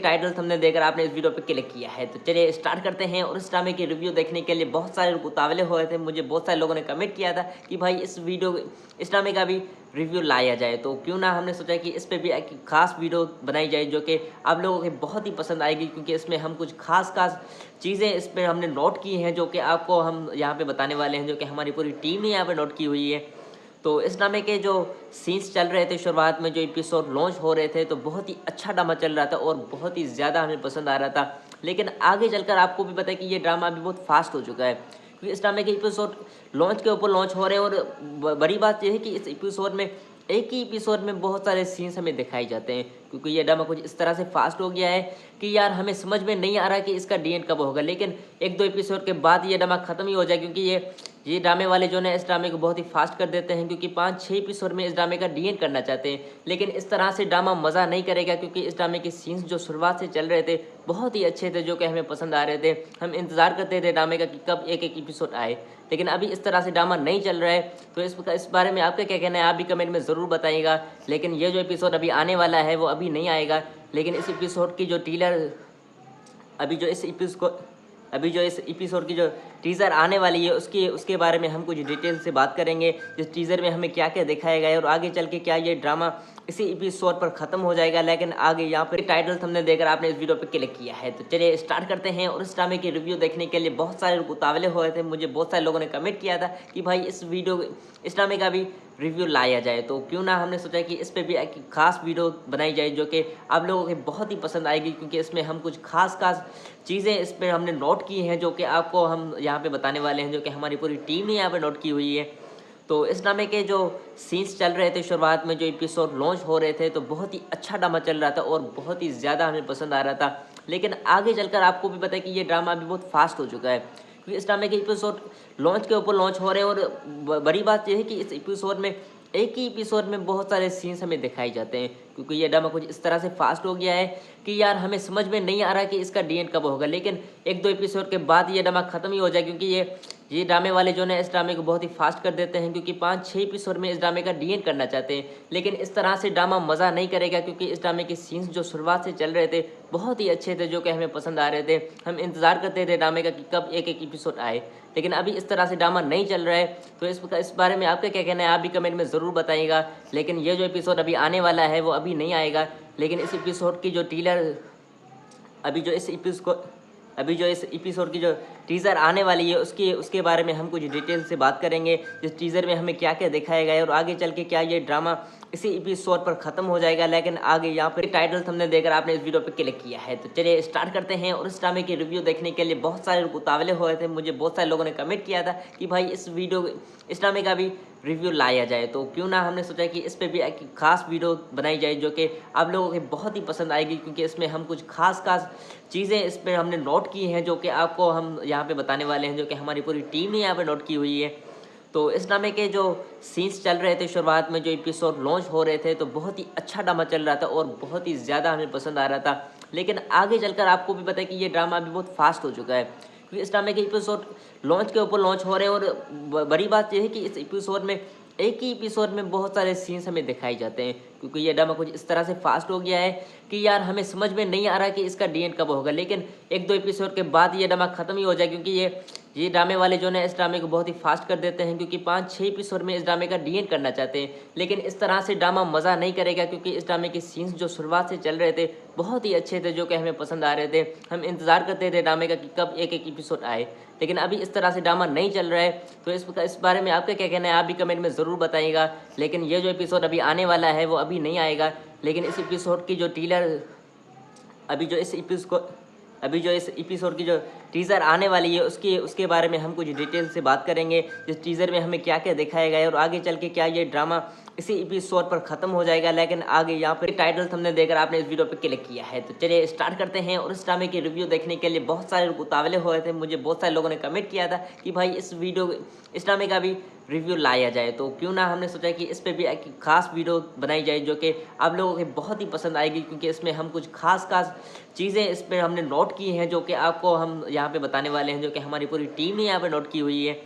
Title thumbnail देखकर आपने इस वीडियो पे क्लिक किया है, तो चलिए स्टार्ट करते हैं। और इस ड्रामे की रिव्यू देखने के लिए बहुत सारे लोग उतावले हो रहे थे। मुझे बहुत सारे लोगों ने कमेंट किया था कि भाई इस ड्रामे का भी रिव्यू लाया जाए, तो क्यों ना हमने सोचा कि इस पे भी एक खास वीडियो बनाई जाए जो कि आप लोगों को बहुत ही पसंद आएगी, क्योंकि इसमें हम कुछ खास चीज़ें इस पर हमने नोट की हैं जो कि आपको हम यहाँ पे बताने वाले हैं, जो कि हमारी पूरी टीम ने यहाँ पे नोट की हुई है। तो इस ड्रामे के जो सीन्स चल रहे थे शुरुआत में, जो एपिसोड लॉन्च हो रहे थे, तो बहुत ही अच्छा ड्रामा चल रहा था और बहुत ही ज़्यादा हमें पसंद आ रहा था। लेकिन आगे चलकर आपको भी पता है कि ये ड्रामा अभी बहुत फास्ट हो चुका है, क्योंकि इस ड्रामे के एपिसोड लॉन्च के ऊपर लॉन्च हो रहे हैं। और बड़ी बात यह है कि इस एपिसोड में एक ही एपिसोड में बहुत सारे सीन्स हमें दिखाई जाते हैं, क्योंकि ये ड्रामा कुछ इस तरह से फास्ट हो गया है कि यार हमें समझ में नहीं आ रहा कि इसका डी एंड कब होगा। लेकिन एक दो एपिसोड के बाद ये ड्रामा खत्म ही हो जाए, क्योंकि ये ड्रामे वाले जो है इस ड्रामे को बहुत ही फास्ट कर देते हैं, क्योंकि 5-6 एपिसोड में इस ड्रामे का डी एंड करना चाहते हैं। लेकिन इस तरह से ड्रामा मज़ा नहीं करेगा, क्योंकि इस ड्रामे के सीन्स जो शुरुआत से चल रहे थे बहुत ही अच्छे थे, जो कि हमें पसंद आ रहे थे। हम इंतज़ार करते थे ड्रामे का कि कब एक एक एपिसोड आए। लेकिन अभी इस तरह से ड्रामा नहीं चल रहा है, तो इस बारे में आपका क्या कहना है आप भी कमेंट में ज़रूर बताइएगा। लेकिन ये जो एपिसोड अभी आने वाला है वो अभी नहीं आएगा, लेकिन इस एपिसोड की जो टीलर अभी जो इस एपिसोड की जो टीज़र आने वाली है उसके बारे में हम कुछ डिटेल से बात करेंगे। जिस टीज़र में हमें क्या क्या दिखाया गया है और आगे चल के क्या ये ड्रामा इसी एपिसोड पर ख़त्म हो जाएगा। लेकिन आगे यहाँ पर टाइटल थंबनेल देखकर आपने इस वीडियो पर क्लिक किया है, तो चलिए स्टार्ट करते हैं। और इस ड्रामे की रिव्यू देखने के लिए बहुत सारे लोग उतावले हो रहे थे। मुझे बहुत सारे लोगों ने कमेंट किया था कि भाई इस ड्रामे का भी रिव्यू लाया जाए, तो क्यों ना हमने सोचा कि इस पे भी एक खास वीडियो बनाई जाए जो कि आप लोगों को बहुत ही पसंद आएगी, क्योंकि इसमें हम कुछ खास चीज़ें इस पर हमने नोट की हैं जो कि आपको हम यहाँ पे बताने वाले हैं, जो कि हमारी पूरी टीम ने यहाँ पे नोट की हुई है। तो इस ड्रामे के जो सीन्स चल रहे थे शुरुआत में, जो एपिसोड लॉन्च हो रहे थे, तो बहुत ही अच्छा ड्रामा चल रहा था और बहुत ही ज़्यादा हमें पसंद आ रहा था। लेकिन आगे चलकर आपको भी पता है कि ये ड्रामा अभी बहुत फास्ट हो चुका है, क्योंकि इस ड्रामे के एपिसोड लॉन्च के ऊपर लॉन्च हो रहे हैं। और बड़ी बात यह है कि इस एपिसोड में एक ही एपिसोड में बहुत सारे सीन्स हमें दिखाई जाते हैं, क्योंकि ये ड्रामा कुछ इस तरह से फास्ट हो गया है कि यार हमें समझ में नहीं आ रहा कि इसका डी एंड कब होगा। लेकिन एक दो एपिसोड के बाद ये ड्रामा खत्म ही हो जाए, क्योंकि ये ड्रामे वाले जो है इस ड्रामे को बहुत ही फास्ट कर देते हैं, क्योंकि 5-6 एपिसोड में इस ड्रामे का डी एंड करना चाहते हैं। लेकिन इस तरह से ड्रामा मज़ा नहीं करेगा, क्योंकि इस ड्रामे के सीन्स जो शुरुआत से चल रहे थे बहुत ही अच्छे थे, जो कि हमें पसंद आ रहे थे। हम इंतज़ार करते थे ड्रामे का कि कब एक एक एपिसोड आए। लेकिन अभी इस तरह से ड्रामा नहीं चल रहा है, तो इस बारे में आपका क्या कहना है आप भी कमेंट में ज़रूर बताइएगा। लेकिन ये जो एपिसोड अभी आने वाला है वो अभी नहीं आएगा, लेकिन इस एपिसोड की जो इस एपिसोड की जो टीज़र आने वाली है उसके बारे में हम कुछ डिटेल से बात करेंगे। जिस टीज़र में हमें क्या क्या दिखाया गया है और आगे चल के क्या ये ड्रामा इसी एपिसोड पर ख़त्म हो जाएगा। लेकिन आगे यहाँ पर टाइटल थंबनेल देखकर आपने इस वीडियो पर क्लिक किया है, तो चलिए स्टार्ट करते हैं। और इस ड्रामे की रिव्यू देखने के लिए बहुत सारे लोग उतावले हो रहे थे। मुझे बहुत सारे लोगों ने कमेंट किया था कि भाई इस ड्रामे का भी रिव्यू लाया जाए, तो क्यों ना हमने सोचा कि इस पे भी एक खास वीडियो बनाई जाए जो कि आप लोगों को बहुत ही पसंद आएगी, क्योंकि इसमें हम कुछ खास चीज़ें इस पर हमने नोट की हैं जो कि आपको हम यहाँ पे बताने वाले हैं, जो कि हमारी पूरी टीम ने यहाँ पे नोट की हुई है। तो इस ड्रामे के जो सीन्स चल रहे थे शुरुआत में, जो एपिसोड लॉन्च हो रहे थे, तो बहुत ही अच्छा ड्रामा चल रहा था और बहुत ही ज़्यादा हमें पसंद आ रहा था। लेकिन आगे चलकर आपको भी पता है कि ये ड्रामा अभी बहुत फास्ट हो चुका है, क्योंकि इस ड्रामे के एपिसोड लॉन्च के ऊपर लॉन्च हो रहे हैं। और बड़ी बात यह है कि इस एपिसोड में एक ही एपिसोड में बहुत सारे सीन्स हमें दिखाई जाते हैं, क्योंकि ये ड्रामा कुछ इस तरह से फास्ट हो गया है कि यार हमें समझ में नहीं आ रहा कि इसका डी एंड कब होगा। लेकिन एक दो एपिसोड के बाद ये ड्रामा खत्म ही हो जाए, क्योंकि ये ड्रामे वाले जो है इस ड्रामे को बहुत ही फास्ट कर देते हैं, क्योंकि 5-6 एपिसोड में इस ड्रामे का डी एंड करना चाहते हैं। लेकिन इस तरह से ड्रामा मज़ा नहीं करेगा, क्योंकि इस ड्रामे के सीन्स जो शुरुआत से चल रहे थे बहुत ही अच्छे थे, जो कि हमें पसंद आ रहे थे। हम इंतज़ार करते थे ड्रामे का कि कब एक एक एपिसोड आए। लेकिन अभी इस तरह से ड्रामा नहीं चल रहा है, तो इस बारे में आपका क्या कहना है आप भी कमेंट में ज़रूर बताइएगा। लेकिन ये जो एपिसोड अभी आने वाला है वो अभी नहीं आएगा, लेकिन इस एपिसोड की जो इस एपिसोड की जो टीज़र आने वाली है उसके बारे में हम कुछ डिटेल से बात करेंगे। जिस टीज़र में हमें क्या क्या दिखाया गया है और आगे चल के क्या ये ड्रामा इसी एपिसोड पर ख़त्म हो जाएगा। लेकिन आगे यहाँ पर टाइटल थंबनेल देखकर आपने इस वीडियो पर क्लिक किया है, तो चलिए स्टार्ट करते हैं। और इस ड्रामे की रिव्यू देखने के लिए बहुत सारे लोग उतावले हो रहे थे। मुझे बहुत सारे लोगों ने कमेंट किया था कि भाई इस ड्रामे का भी रिव्यू लाया जाए, तो क्यों ना हमने सोचा कि इस पे भी एक खास वीडियो बनाई जाए जो कि आप लोगों को बहुत ही पसंद आएगी, क्योंकि इसमें हम कुछ खास चीज़ें इस पर हमने नोट की हैं जो कि आपको हम यहाँ पे बताने वाले हैं, जो कि हमारी पूरी टीम ने यहाँ पे नोट की हुई है।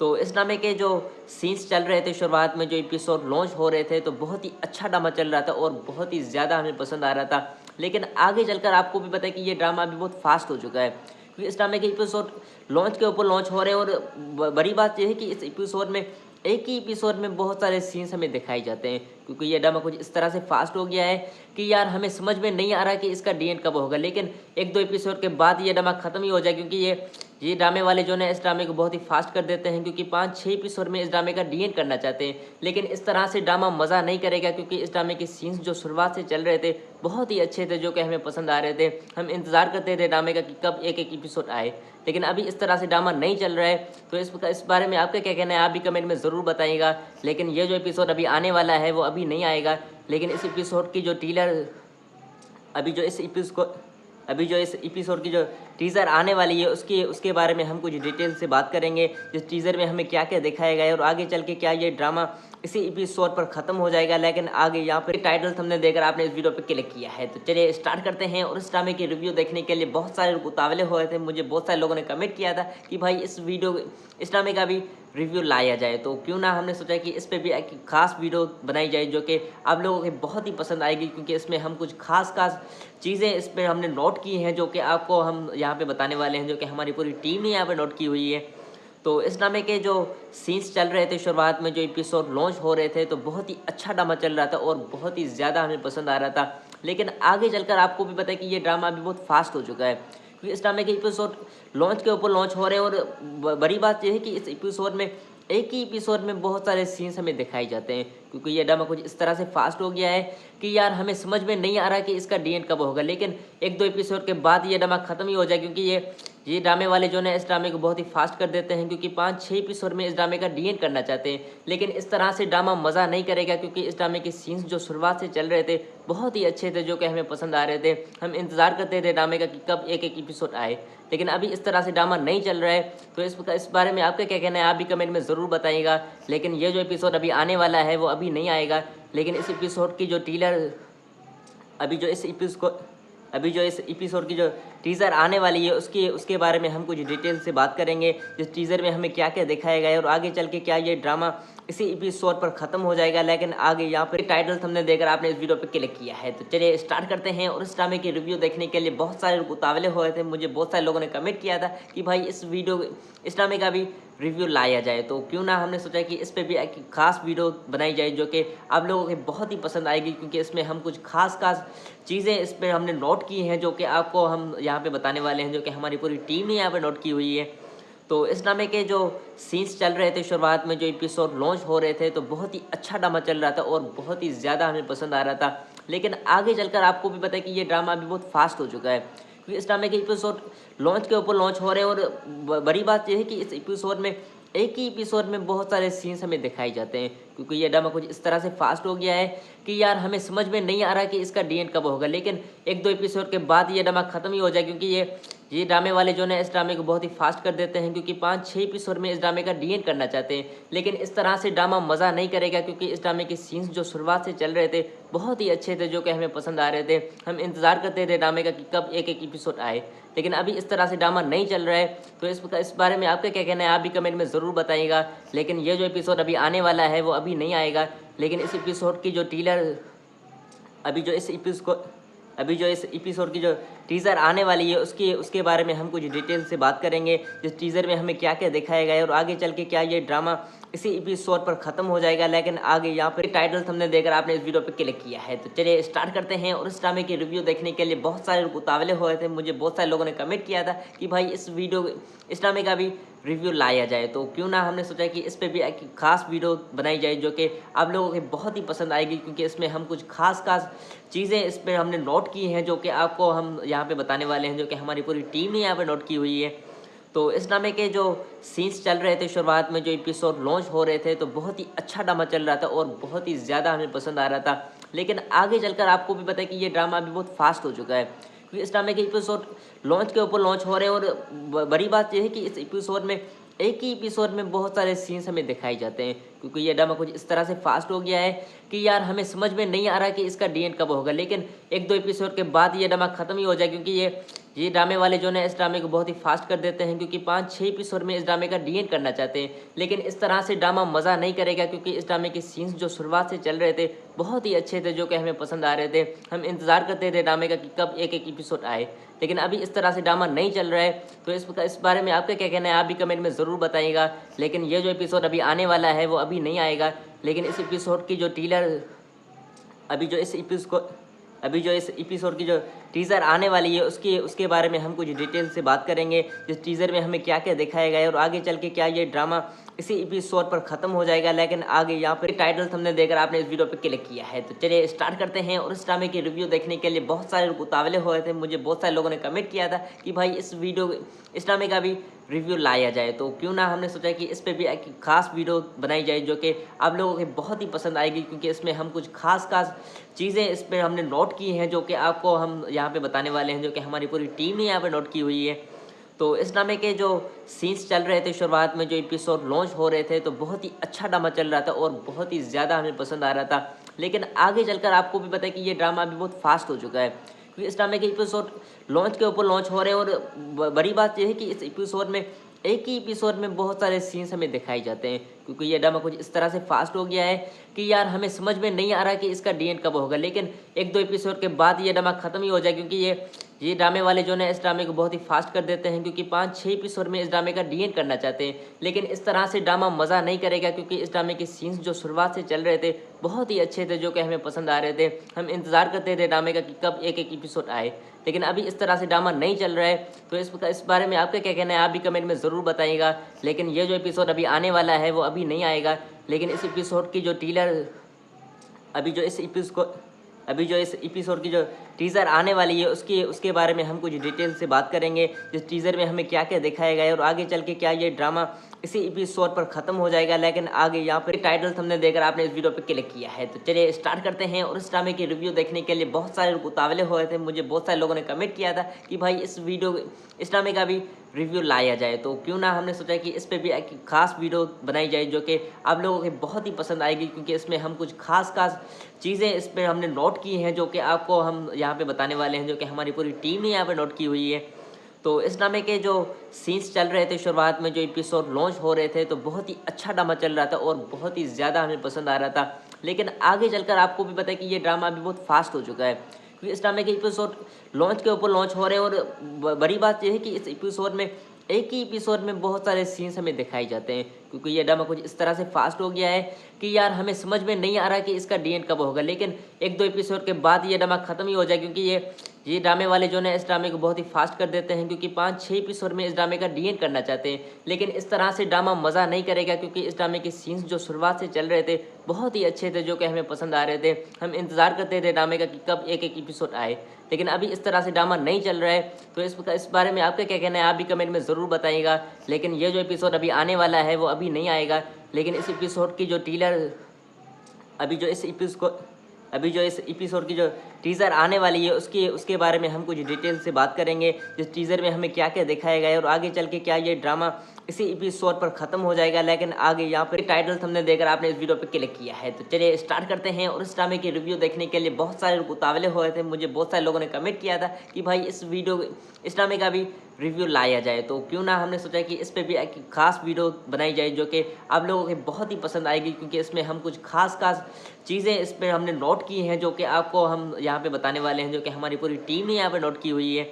तो इस ड्रामे के जो सीन्स चल रहे थे शुरुआत में, जो एपिसोड लॉन्च हो रहे थे, तो बहुत ही अच्छा ड्रामा चल रहा था और बहुत ही ज़्यादा हमें पसंद आ रहा था। लेकिन आगे चलकर आपको भी पता है कि ये ड्रामा अभी बहुत फास्ट हो चुका है, क्योंकि इस ड्रामे के एपिसोड लॉन्च के ऊपर लॉन्च हो रहे हैं। और बड़ी बात यह है कि इस एपिसोड में एक ही एपिसोड में बहुत सारे सीन्स हमें दिखाई जाते हैं, क्योंकि ये ड्रामा कुछ इस तरह से फास्ट हो गया है कि यार हमें समझ में नहीं आ रहा कि इसका डी एंड कब होगा। लेकिन एक दो एपिसोड के बाद ये ड्रामा खत्म ही हो जाए, क्योंकि ये ड्रामे वाले जो है इस ड्रामे को बहुत ही फास्ट कर देते हैं, क्योंकि 5-6 एपिसोड में इस ड्रामे का डी एंड करना चाहते हैं। लेकिन इस तरह से ड्रामा मज़ा नहीं करेगा, क्योंकि इस ड्रामे के सीन्स जो शुरुआत से चल रहे थे बहुत ही अच्छे थे, जो कि हमें पसंद आ रहे थे। हम इंतज़ार करते थे ड्रामे का कि कब एक एक एपिसोड आए, लेकिन अभी इस तरह से ड्रामा नहीं चल रहा है। तो इस बारे में आपका क्या कहना है, आप भी कमेंट में ज़रूर बताइएगा। लेकिन ये जो एपिसोड अभी आने वाला है वो अभी नहीं आएगा, लेकिन इस एपिसोड की जो टीलर अभी जो इस एपिसोड की जो टीज़र आने वाली है उसके बारे में हम कुछ डिटेल से बात करेंगे। इस टीज़र में हमें क्या क्या दिखाया गया है और आगे चल के क्या ये ड्रामा इसी एपिसोड पर ख़त्म हो जाएगा। लेकिन आगे यहाँ पर टाइटल हमने देखकर आपने इस वीडियो पर क्लिक किया है, तो चलिए स्टार्ट करते हैं। और इस ड्रामे की रिव्यू देखने के लिए बहुत सारे लोग उतावले हो रहे थे। मुझे बहुत सारे लोगों ने कमेंट किया था कि भाई इस ड्रामे का भी रिव्यू लाया जाए, तो क्यों ना हमने सोचा कि इस पर भी एक खास वीडियो बनाई जाए जो कि आप लोगों को बहुत ही पसंद आएगी, क्योंकि इसमें हम कुछ खास चीज़ें इस पर हमने नोट की हैं जो कि आपको हम यहाँ पे बताने वाले हैं, जो कि हमारी पूरी टीम ने यहाँ पे नोट की हुई है। तो इस ड्रामे के जो सीन्स चल रहे थे शुरुआत में, जो एपिसोड लॉन्च हो रहे थे, तो बहुत ही अच्छा ड्रामा चल रहा था और बहुत ही ज़्यादा हमें पसंद आ रहा था। लेकिन आगे चलकर आपको भी पता है कि ये ड्रामा अभी बहुत फास्ट हो चुका है, क्योंकि इस ड्रामे के एपिसोड लॉन्च के ऊपर लॉन्च हो रहे हैं। और बड़ी बात यह है कि इस एपिसोड में एक ही एपिसोड में बहुत सारे सीन्स हमें दिखाई जाते हैं, क्योंकि ये ड्रामा कुछ इस तरह से फास्ट हो गया है कि यार हमें समझ में नहीं आ रहा कि इसका डी एंड कब होगा। लेकिन एक दो एपिसोड के बाद ये ड्रामा खत्म ही हो जाए, क्योंकि ये ड्रामे वाले जो है इस ड्रामे को बहुत ही फास्ट कर देते हैं, क्योंकि 5-6 एपिसोड में इस ड्रामे का डी एंड करना चाहते हैं। लेकिन इस तरह से ड्रामा मज़ा नहीं करेगा, क्योंकि इस ड्रामे के सीन्स जो शुरुआत से चल रहे थे बहुत ही अच्छे थे, जो कि हमें पसंद आ रहे थे। हम इंतज़ार करते थे ड्रामे का कि कब एक एक एपिसोड आए, लेकिन अभी इस तरह से ड्रामा नहीं चल रहा है। तो इस बारे में आपका क्या कहना है, आप भी कमेंट में ज़रूर बताइएगा। लेकिन ये जो एपिसोड अभी आने वाला है वो अभी नहीं आएगा, लेकिन इस एपिसोड की जो टीलर अभी जो इस एपिसोड की जो टीज़र आने वाली है उसके बारे में हम कुछ डिटेल से बात करेंगे। जिस टीज़र में हमें क्या क्या दिखाया गया है और आगे चल के क्या ये ड्रामा इसी एपिसोड पर ख़त्म हो जाएगा। लेकिन आगे यहाँ पर टाइटल हमने देखकर आपने इस वीडियो पर क्लिक किया है, तो चलिए स्टार्ट करते हैं। और इस ड्रामे की रिव्यू देखने के लिए बहुत सारे लोग उतावले हो रहे थे। मुझे बहुत सारे लोगों ने कमेंट किया था कि भाई इस ड्रामे का भी रिव्यू लाया जाए, तो क्यों ना हमने सोचा कि इस पर भी एक खास वीडियो बनाई जाए जो कि आप लोगों को बहुत ही पसंद आएगी, क्योंकि इसमें हम कुछ खास चीज़ें इस पर हमने नोट की हैं जो कि आपको हम यहाँ पे बताने वाले हैं, जो कि हमारी पूरी टीम ने यहाँ पे नोट की हुई है। तो इस ड्रामे के जो सीन्स चल रहे थे शुरुआत में, जो एपिसोड लॉन्च हो रहे थे, तो बहुत ही अच्छा ड्रामा चल रहा था और बहुत ही ज़्यादा हमें पसंद आ रहा था। लेकिन आगे चलकर आपको भी पता है कि ये ड्रामा अभी बहुत फास्ट हो चुका है, क्योंकि इस ड्रामे के एपिसोड लॉन्च के ऊपर लॉन्च हो रहे हैं। और बड़ी बात यह है कि इस एपिसोड में एक ही एपिसोड में बहुत सारे सीन्स हमें दिखाई जाते हैं, क्योंकि ये ड्रामा कुछ इस तरह से फास्ट हो गया है कि यार हमें समझ में नहीं आ रहा कि इसका डी एंड कब होगा। लेकिन एक दो एपिसोड के बाद ये ड्रामा खत्म ही हो जाए, क्योंकि ये ड्रामे वाले जो है इस ड्रामे को बहुत ही फास्ट कर देते हैं, क्योंकि 5-6 एपिसोड में इस ड्रामे का डी एंड करना चाहते हैं। लेकिन इस तरह से ड्रामा मज़ा नहीं करेगा, क्योंकि इस ड्रामे के सीन्स जो शुरुआत से चल रहे थे बहुत ही अच्छे थे, जो कि हमें पसंद आ रहे थे। हम इंतज़ार करते थे ड्रामे का कि कब एक एक एपिसोड आए, लेकिन अभी इस तरह से ड्रामा नहीं चल रहा है। तो इस बारे में आपका क्या कहना है, आप भी कमेंट में ज़रूर बताइएगा। लेकिन ये जो एपिसोड अभी आने वाला है वो अभी नहीं आएगा, लेकिन इस एपिसोड की जो टीलर अभी जो इस एपिसोड की जो टीज़र आने वाली है उसके बारे में हम कुछ डिटेल से बात करेंगे। जिस टीज़र में हमें क्या क्या दिखाया गया है और आगे चल के क्या ये ड्रामा इसी एपिसोड पर ख़त्म हो जाएगा। लेकिन आगे यहाँ पर टाइटल हमने देखकर आपने इस वीडियो पर क्लिक किया है, तो चलिए स्टार्ट करते हैं। और इस ड्रामे की रिव्यू देखने के लिए बहुत सारे लोग उतावले हो रहे थे। मुझे बहुत सारे लोगों ने कमेंट किया था कि भाई इस ड्रामे का भी रिव्यू लाया जाए, तो क्यों ना हमने सोचा कि इस पर भी एक खास वीडियो बनाई जाए जो कि आप लोगों को बहुत ही पसंद आएगी, क्योंकि इसमें हम कुछ खास चीज़ें इस पर हमने नोट की हैं जो कि आपको हम यहाँ पे बताने वाले हैं, जो कि हमारी पूरी टीम ने यहाँ पे नोट की हुई है। तो इस ड्रामे के जो सीन्स चल रहे थे शुरुआत में, जो एपिसोड लॉन्च हो रहे थे, तो बहुत ही अच्छा ड्रामा चल रहा था और बहुत ही ज़्यादा हमें पसंद आ रहा था। लेकिन आगे चलकर आपको भी पता है कि ये ड्रामा अभी बहुत फास्ट हो चुका है, क्योंकि इस ड्रामे के एपिसोड लॉन्च के ऊपर लॉन्च हो रहे हैं। और बड़ी बात यह है कि इस एपिसोड में एक ही एपिसोड में बहुत सारे सीन्स हमें दिखाई जाते हैं, क्योंकि ये ड्रामा कुछ इस तरह से फास्ट हो गया है कि यार हमें समझ में नहीं आ रहा कि इसका डी एंड कब होगा। लेकिन एक दो एपिसोड के बाद ये ड्रामा खत्म ही हो जाए, क्योंकि ये ड्रामे वाले जो है इस ड्रामे को बहुत ही फास्ट कर देते हैं क्योंकि 5-6 एपिसोड में इस ड्रामे का डीएन करना चाहते हैं, लेकिन इस तरह से ड्रामा मज़ा नहीं करेगा क्योंकि इस ड्रामे के सीन्स जो शुरुआत से चल रहे थे बहुत ही अच्छे थे, जो कि हमें पसंद आ रहे थे। हम इंतज़ार करते थे ड्रामे का कि कब एक एक एपिसोड आए, लेकिन अभी इस तरह से ड्रामा नहीं चल रहा है। तो इस बारे में आपका क्या कहना है आप भी कमेंट में ज़रूर बताइएगा। लेकिन ये जो एपिसोड अभी आने वाला है वो अभी नहीं आएगा, लेकिन इस एपिसोड की जो टीलर अभी जो इस एपिसोड की जो टीज़र आने वाली है उसके बारे में हम कुछ डिटेल से बात करेंगे। जिस टीज़र में हमें क्या क्या दिखाया गया है और आगे चल के क्या ये ड्रामा इसी एपिसोड पर ख़त्म हो जाएगा। लेकिन आगे यहाँ पर टाइटल थंबनेल देकर आपने इस वीडियो पर क्लिक किया है, तो चलिए स्टार्ट करते हैं। और इस ड्रामे की रिव्यू देखने के लिए बहुत सारे लोग उतावले हुए थे। मुझे बहुत सारे लोगों ने कमेंट किया था कि भाई इस ड्रामे का भी रिव्यू लाया जाए, तो क्यों ना हमने सोचा कि इस पर भी एक खास वीडियो बनाई जाए जो कि आप लोगों को बहुत ही पसंद आएगी, क्योंकि इसमें हम कुछ खास चीज़ें इसमें हमने नोट की हैं जो कि आपको हम यहाँ पे बताने वाले हैं, जो कि हमारी पूरी टीम ने यहाँ पे नोट की हुई है। तो इस ड्रामे के जो सीन्स चल रहे थे शुरुआत में, जो एपिसोड लॉन्च हो रहे थे, तो बहुत ही अच्छा ड्रामा चल रहा था और बहुत ही ज़्यादा हमें पसंद आ रहा था। लेकिन आगे चलकर आपको भी पता है कि ये ड्रामा अभी बहुत फास्ट हो चुका है, क्योंकि इस ड्रामे के एपिसोड लॉन्च के ऊपर लॉन्च हो रहे हैं। और बड़ी बात यह है कि इस एपिसोड में एक ही एपिसोड में बहुत सारे सीन्स हमें दिखाई जाते हैं, क्योंकि ये ड्रामा कुछ इस तरह से फास्ट हो गया है कि यार हमें समझ में नहीं आ रहा कि इसका डीएन कब होगा। लेकिन 1-2 एपिसोड के बाद ये ड्रामा खत्म ही हो जाए, क्योंकि ये ड्रामे वाले जो है इस ड्रामे को बहुत ही फास्ट कर देते हैं, क्योंकि 5-6 एपिसोड में इस ड्रामे का डीएन करना चाहते हैं। लेकिन इस तरह से ड्रामा मज़ा नहीं करेगा क्योंकि इस ड्रामे के सीन्स जो शुरुआत से चल रहे थे बहुत ही अच्छे थे, जो कि हमें पसंद आ रहे थे। हम इंतज़ार करते थे ड्रामे का कि कब एक एक एपिसोड आए, लेकिन अभी इस तरह से ड्रामा नहीं चल रहा है। तो इस बारे में आपका क्या कहना है आप भी कमेंट में ज़रूर बताइएगा। लेकिन ये जो एपिसोड अभी आने वाला है वो अभी नहीं आएगा, लेकिन इस एपिसोड की जो अभी जो इस एपिसोड की जो टीज़र आने वाली है उसके बारे में हम कुछ डिटेल से बात करेंगे। जिस टीज़र में हमें क्या क्या दिखाया गया है और आगे चल के क्या ये ड्रामा इसी एपिसोड पर ख़त्म हो जाएगा। लेकिन आगे यहाँ पर टाइटल थंबनेल देकर आपने इस वीडियो पर क्लिक किया है, तो चलिए स्टार्ट करते हैं। और इस ड्रामे की रिव्यू देखने के लिए बहुत सारे लोग उतावले हुए थे। मुझे बहुत सारे लोगों ने कमेंट किया था कि भाई इस ड्रामे का भी रिव्यू लाया जाए, तो क्यों ना हमने सोचा कि इस पर भी एक खास वीडियो बनाई जाए जो कि आप लोगों को बहुत ही पसंद आएगी, क्योंकि इसमें हम कुछ खास चीज़ें इसमें हमने नोट की हैं जो कि आपको हम यहाँ पे बताने वाले हैं, जो कि हमारी पूरी टीम ने यहाँ पे नोट की हुई है। तो इस ड्रामे के जो सीन्स चल रहे थे शुरुआत में, जो एपिसोड लॉन्च हो रहे थे, तो बहुत ही अच्छा ड्रामा चल रहा था और बहुत ही ज़्यादा हमें पसंद आ रहा था। लेकिन आगे चलकर आपको भी पता है कि ये ड्रामा अभी बहुत फास्ट हो चुका है, क्योंकि इस ड्रामे के एपिसोड लॉन्च के ऊपर लॉन्च हो रहे हैं। और बड़ी बात यह है कि इस एपिसोड में एक ही एपिसोड में बहुत सारे सीन्स हमें दिखाई जाते हैं, क्योंकि ये ड्रामा कुछ इस तरह से फास्ट हो गया है कि यार हमें समझ में नहीं आ रहा कि इसका डीएन कब होगा। लेकिन 1-2 एपिसोड के बाद ये ड्रामा खत्म ही हो जाए, क्योंकि ये ड्रामे वाले जो है इस ड्रामे को बहुत ही फास्ट कर देते हैं, क्योंकि 5-6 एपिसोड में इस ड्रामे का डीएन करना चाहते हैं। लेकिन इस तरह से ड्रामा मज़ा नहीं करेगा क्योंकि इस ड्रामे के सीन्स जो शुरुआत से चल रहे थे बहुत ही अच्छे थे, जो कि हमें पसंद आ रहे थे। हम इंतज़ार करते थे ड्रामे का कि कब एक एक एपिसोड आए, लेकिन अभी इस तरह से ड्रामा नहीं चल रहा है। तो इस बारे में आपका क्या कहना है आप भी कमेंट में ज़रूर बताइएगा। लेकिन ये जो एपिसोड अभी आने वाला है वो अभी नहीं आएगा, लेकिन इस एपिसोड की जो अभी जो इस एपिसोड की जो टीज़र आने वाली है उसके बारे में हम कुछ डिटेल से बात करेंगे। जिस टीज़र में हमें क्या क्या दिखाया गया है और आगे चल के क्या ये ड्रामा इसी एपिसोड पर ख़त्म हो जाएगा। लेकिन आगे यहाँ पर टाइटल थंबनेल देकर आपने इस वीडियो पर क्लिक किया है, तो चलिए स्टार्ट करते हैं। और इस ड्रामे की रिव्यू देखने के लिए बहुत सारे लोग उतावले हुए थे। मुझे बहुत सारे लोगों ने कमेंट किया था कि भाई इस ड्रामे का भी रिव्यू लाया जाए, तो क्यों ना हमने सोचा कि इस पर भी एक खास वीडियो बनाई जाए जो कि आप लोगों को बहुत ही पसंद आएगी, क्योंकि इसमें हम कुछ खास चीज़ें इसमें हमने नोट की हैं जो कि आपको हम यहाँ पे बताने वाले हैं, जो कि हमारी पूरी टीम ने यहाँ पे नोट की हुई है।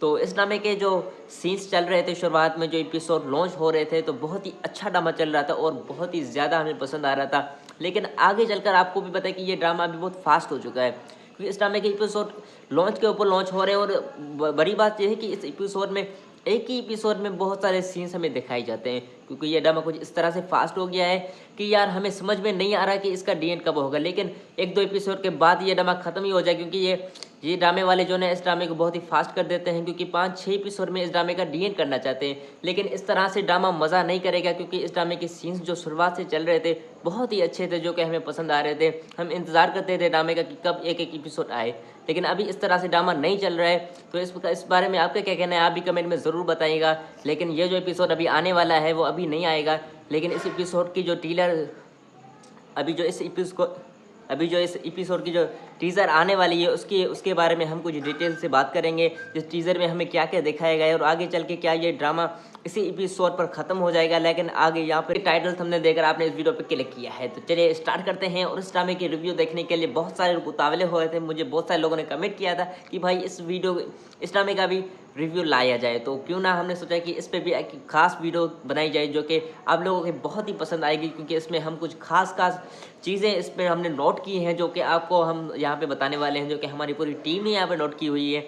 तो इस ड्रामे के जो सीन्स चल रहे थे शुरुआत में, जो एपिसोड लॉन्च हो रहे थे, तो बहुत ही अच्छा ड्रामा चल रहा था और बहुत ही ज़्यादा हमें पसंद आ रहा था। लेकिन आगे चलकर आपको भी पता है कि ये ड्रामा अभी बहुत फास्ट हो चुका है, क्योंकि इस ड्रामे के एपिसोड लॉन्च के ऊपर लॉन्च हो रहे हैं। और बड़ी बात यह है कि इस एपिसोड में एक ही एपिसोड में बहुत सारे सीन्स हमें दिखाई जाते हैं, क्योंकि ये ड्रामा कुछ इस तरह से फास्ट हो गया है कि यार हमें समझ में नहीं आ रहा कि इसका डीएन कब होगा। लेकिन 1-2 एपिसोड के बाद ये ड्रामा खत्म ही हो जाए, क्योंकि ये ड्रामे वाले जो है इस ड्रामे को बहुत ही फास्ट कर देते हैं, क्योंकि 5-6 एपिसोड में इस ड्रामे का डीएन करना चाहते हैं। लेकिन इस तरह से ड्रामा मज़ा नहीं करेगा क्योंकि इस ड्रामे के सीन्स जो शुरुआत से चल रहे थे बहुत ही अच्छे थे, जो कि हमें पसंद आ रहे थे। हम इंतज़ार करते थे ड्रामे का कि कब एक एक एपिसोड आए, लेकिन अभी इस तरह से ड्रामा नहीं चल रहा है। तो इस बारे में आपका क्या कहना है आप भी कमेंट में ज़रूर बताइएगा। लेकिन ये जो एपिसोड अभी आने वाला है वो अभी नहीं आएगा, लेकिन इस एपिसोड की जो अभी जो इस एपिसोड की जो टीज़र आने वाली है उसके बारे में हम कुछ डिटेल से बात करेंगे। इस टीज़र में हमें क्या क्या दिखाया गया है और आगे चल के क्या ये ड्रामा इसी एपिसोड पर ख़त्म हो जाएगा, लेकिन आगे यहाँ पे टाइटल थंबनेल देकर आपने इस वीडियो पे क्लिक किया है। तो चलिए स्टार्ट करते हैं। और इस ड्रामे की रिव्यू देखने के लिए बहुत सारे लोग उतावले हो रहे थे। मुझे बहुत सारे लोगों ने कमेंट किया था कि भाई इस ड्रामे का भी रिव्यू लाया जाए, तो क्यों ना हमने सोचा कि इस पर भी एक खास वीडियो बनाई जाए जो कि आप लोगों को बहुत ही पसंद आएगी, क्योंकि इसमें हम कुछ खास चीज़ें इसमें हमने नोट की हैं जो कि आपको हम यहाँ पे बताने वाले हैं, जो कि हमारी पूरी टीम ने यहाँ पे नोट की हुई है।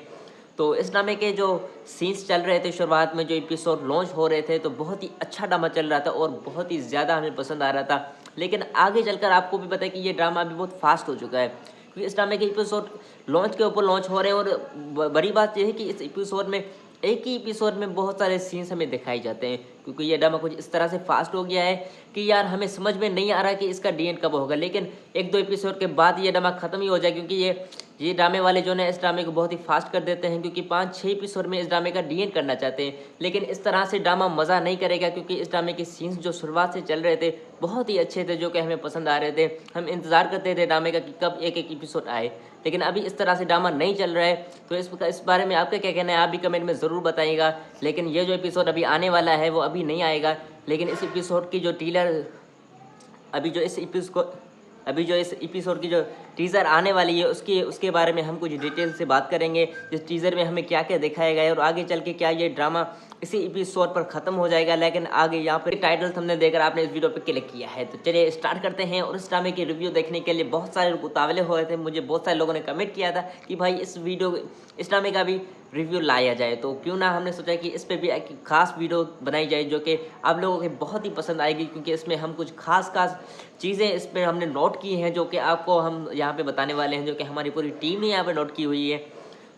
तो इस ड्रामे के जो सीन्स चल रहे थे शुरुआत में, जो एपिसोड लॉन्च हो रहे थे, तो बहुत ही अच्छा ड्रामा चल रहा था और बहुत ही ज़्यादा हमें पसंद आ रहा था। लेकिन आगे चलकर आपको भी पता है कि ये ड्रामा अभी बहुत फास्ट हो चुका है, क्योंकि इस ड्रामे के एपिसोड लॉन्च के ऊपर लॉन्च हो रहे हैं। और बड़ी बात यह है कि इस एपिसोड में एक ही एपिसोड में बहुत सारे सीन्स हमें दिखाई जाते हैं, क्योंकि ये ड्रामा कुछ इस तरह से फास्ट हो गया है कि यार हमें समझ में नहीं आ रहा कि इसका डी एंड कब होगा। लेकिन एक दो एपिसोड के बाद ये ड्रामा खत्म ही हो जाए, क्योंकि ये ड्रामे वाले जो है इस ड्रामे को बहुत ही फास्ट कर देते हैं, क्योंकि 5-6 एपिसोड में इस ड्रामे का डी एंड करना चाहते हैं। लेकिन इस तरह से ड्रामा मज़ा नहीं करेगा, क्योंकि इस ड्रामे के सीन्स जो शुरुआत से चल रहे थे बहुत ही अच्छे थे, जो कि हमें पसंद आ रहे थे। हम इंतज़ार करते थे ड्रामे का कि कब एक एपिसोड आए। लेकिन अभी इस तरह से ड्रामा नहीं चल रहा है, तो इस बारे में आपका क्या कहना है आप भी कमेंट में ज़रूर बताइएगा। लेकिन ये जो एपिसोड अभी आने वाला है वो अभी नहीं आएगा। लेकिन इस एपिसोड की जो एपिसोड की जो टीज़र आने वाली है उसके बारे में हम कुछ डिटेल से बात करेंगे। जिस टीज़र में हमें क्या क्या दिखाया गया है और आगे चल के क्या ये ड्रामा इसी एपिसोड पर ख़त्म हो जाएगा, लेकिन आगे यहाँ पर टाइटल थंबनेल देकर आपने इस वीडियो पे क्लिक किया है। तो चलिए स्टार्ट करते हैं। और इस ड्रामे की रिव्यू देखने के लिए बहुत सारे लोग उतावले हो रहे थे। मुझे बहुत सारे लोगों ने कमेंट किया था कि भाई इस ड्रामे का भी रिव्यू लाया जाए, तो क्यों ना हमने सोचा कि इस पर भी एक खास वीडियो बनाई जाए जो कि आप लोगों को बहुत ही पसंद आएगी, क्योंकि इसमें हम कुछ खास चीज़ें इसमें हमने नोट की हैं जो कि आपको हम यहाँ पे बताने वाले हैं, जो कि हमारी पूरी टीम ने यहाँ पे नोट की हुई है।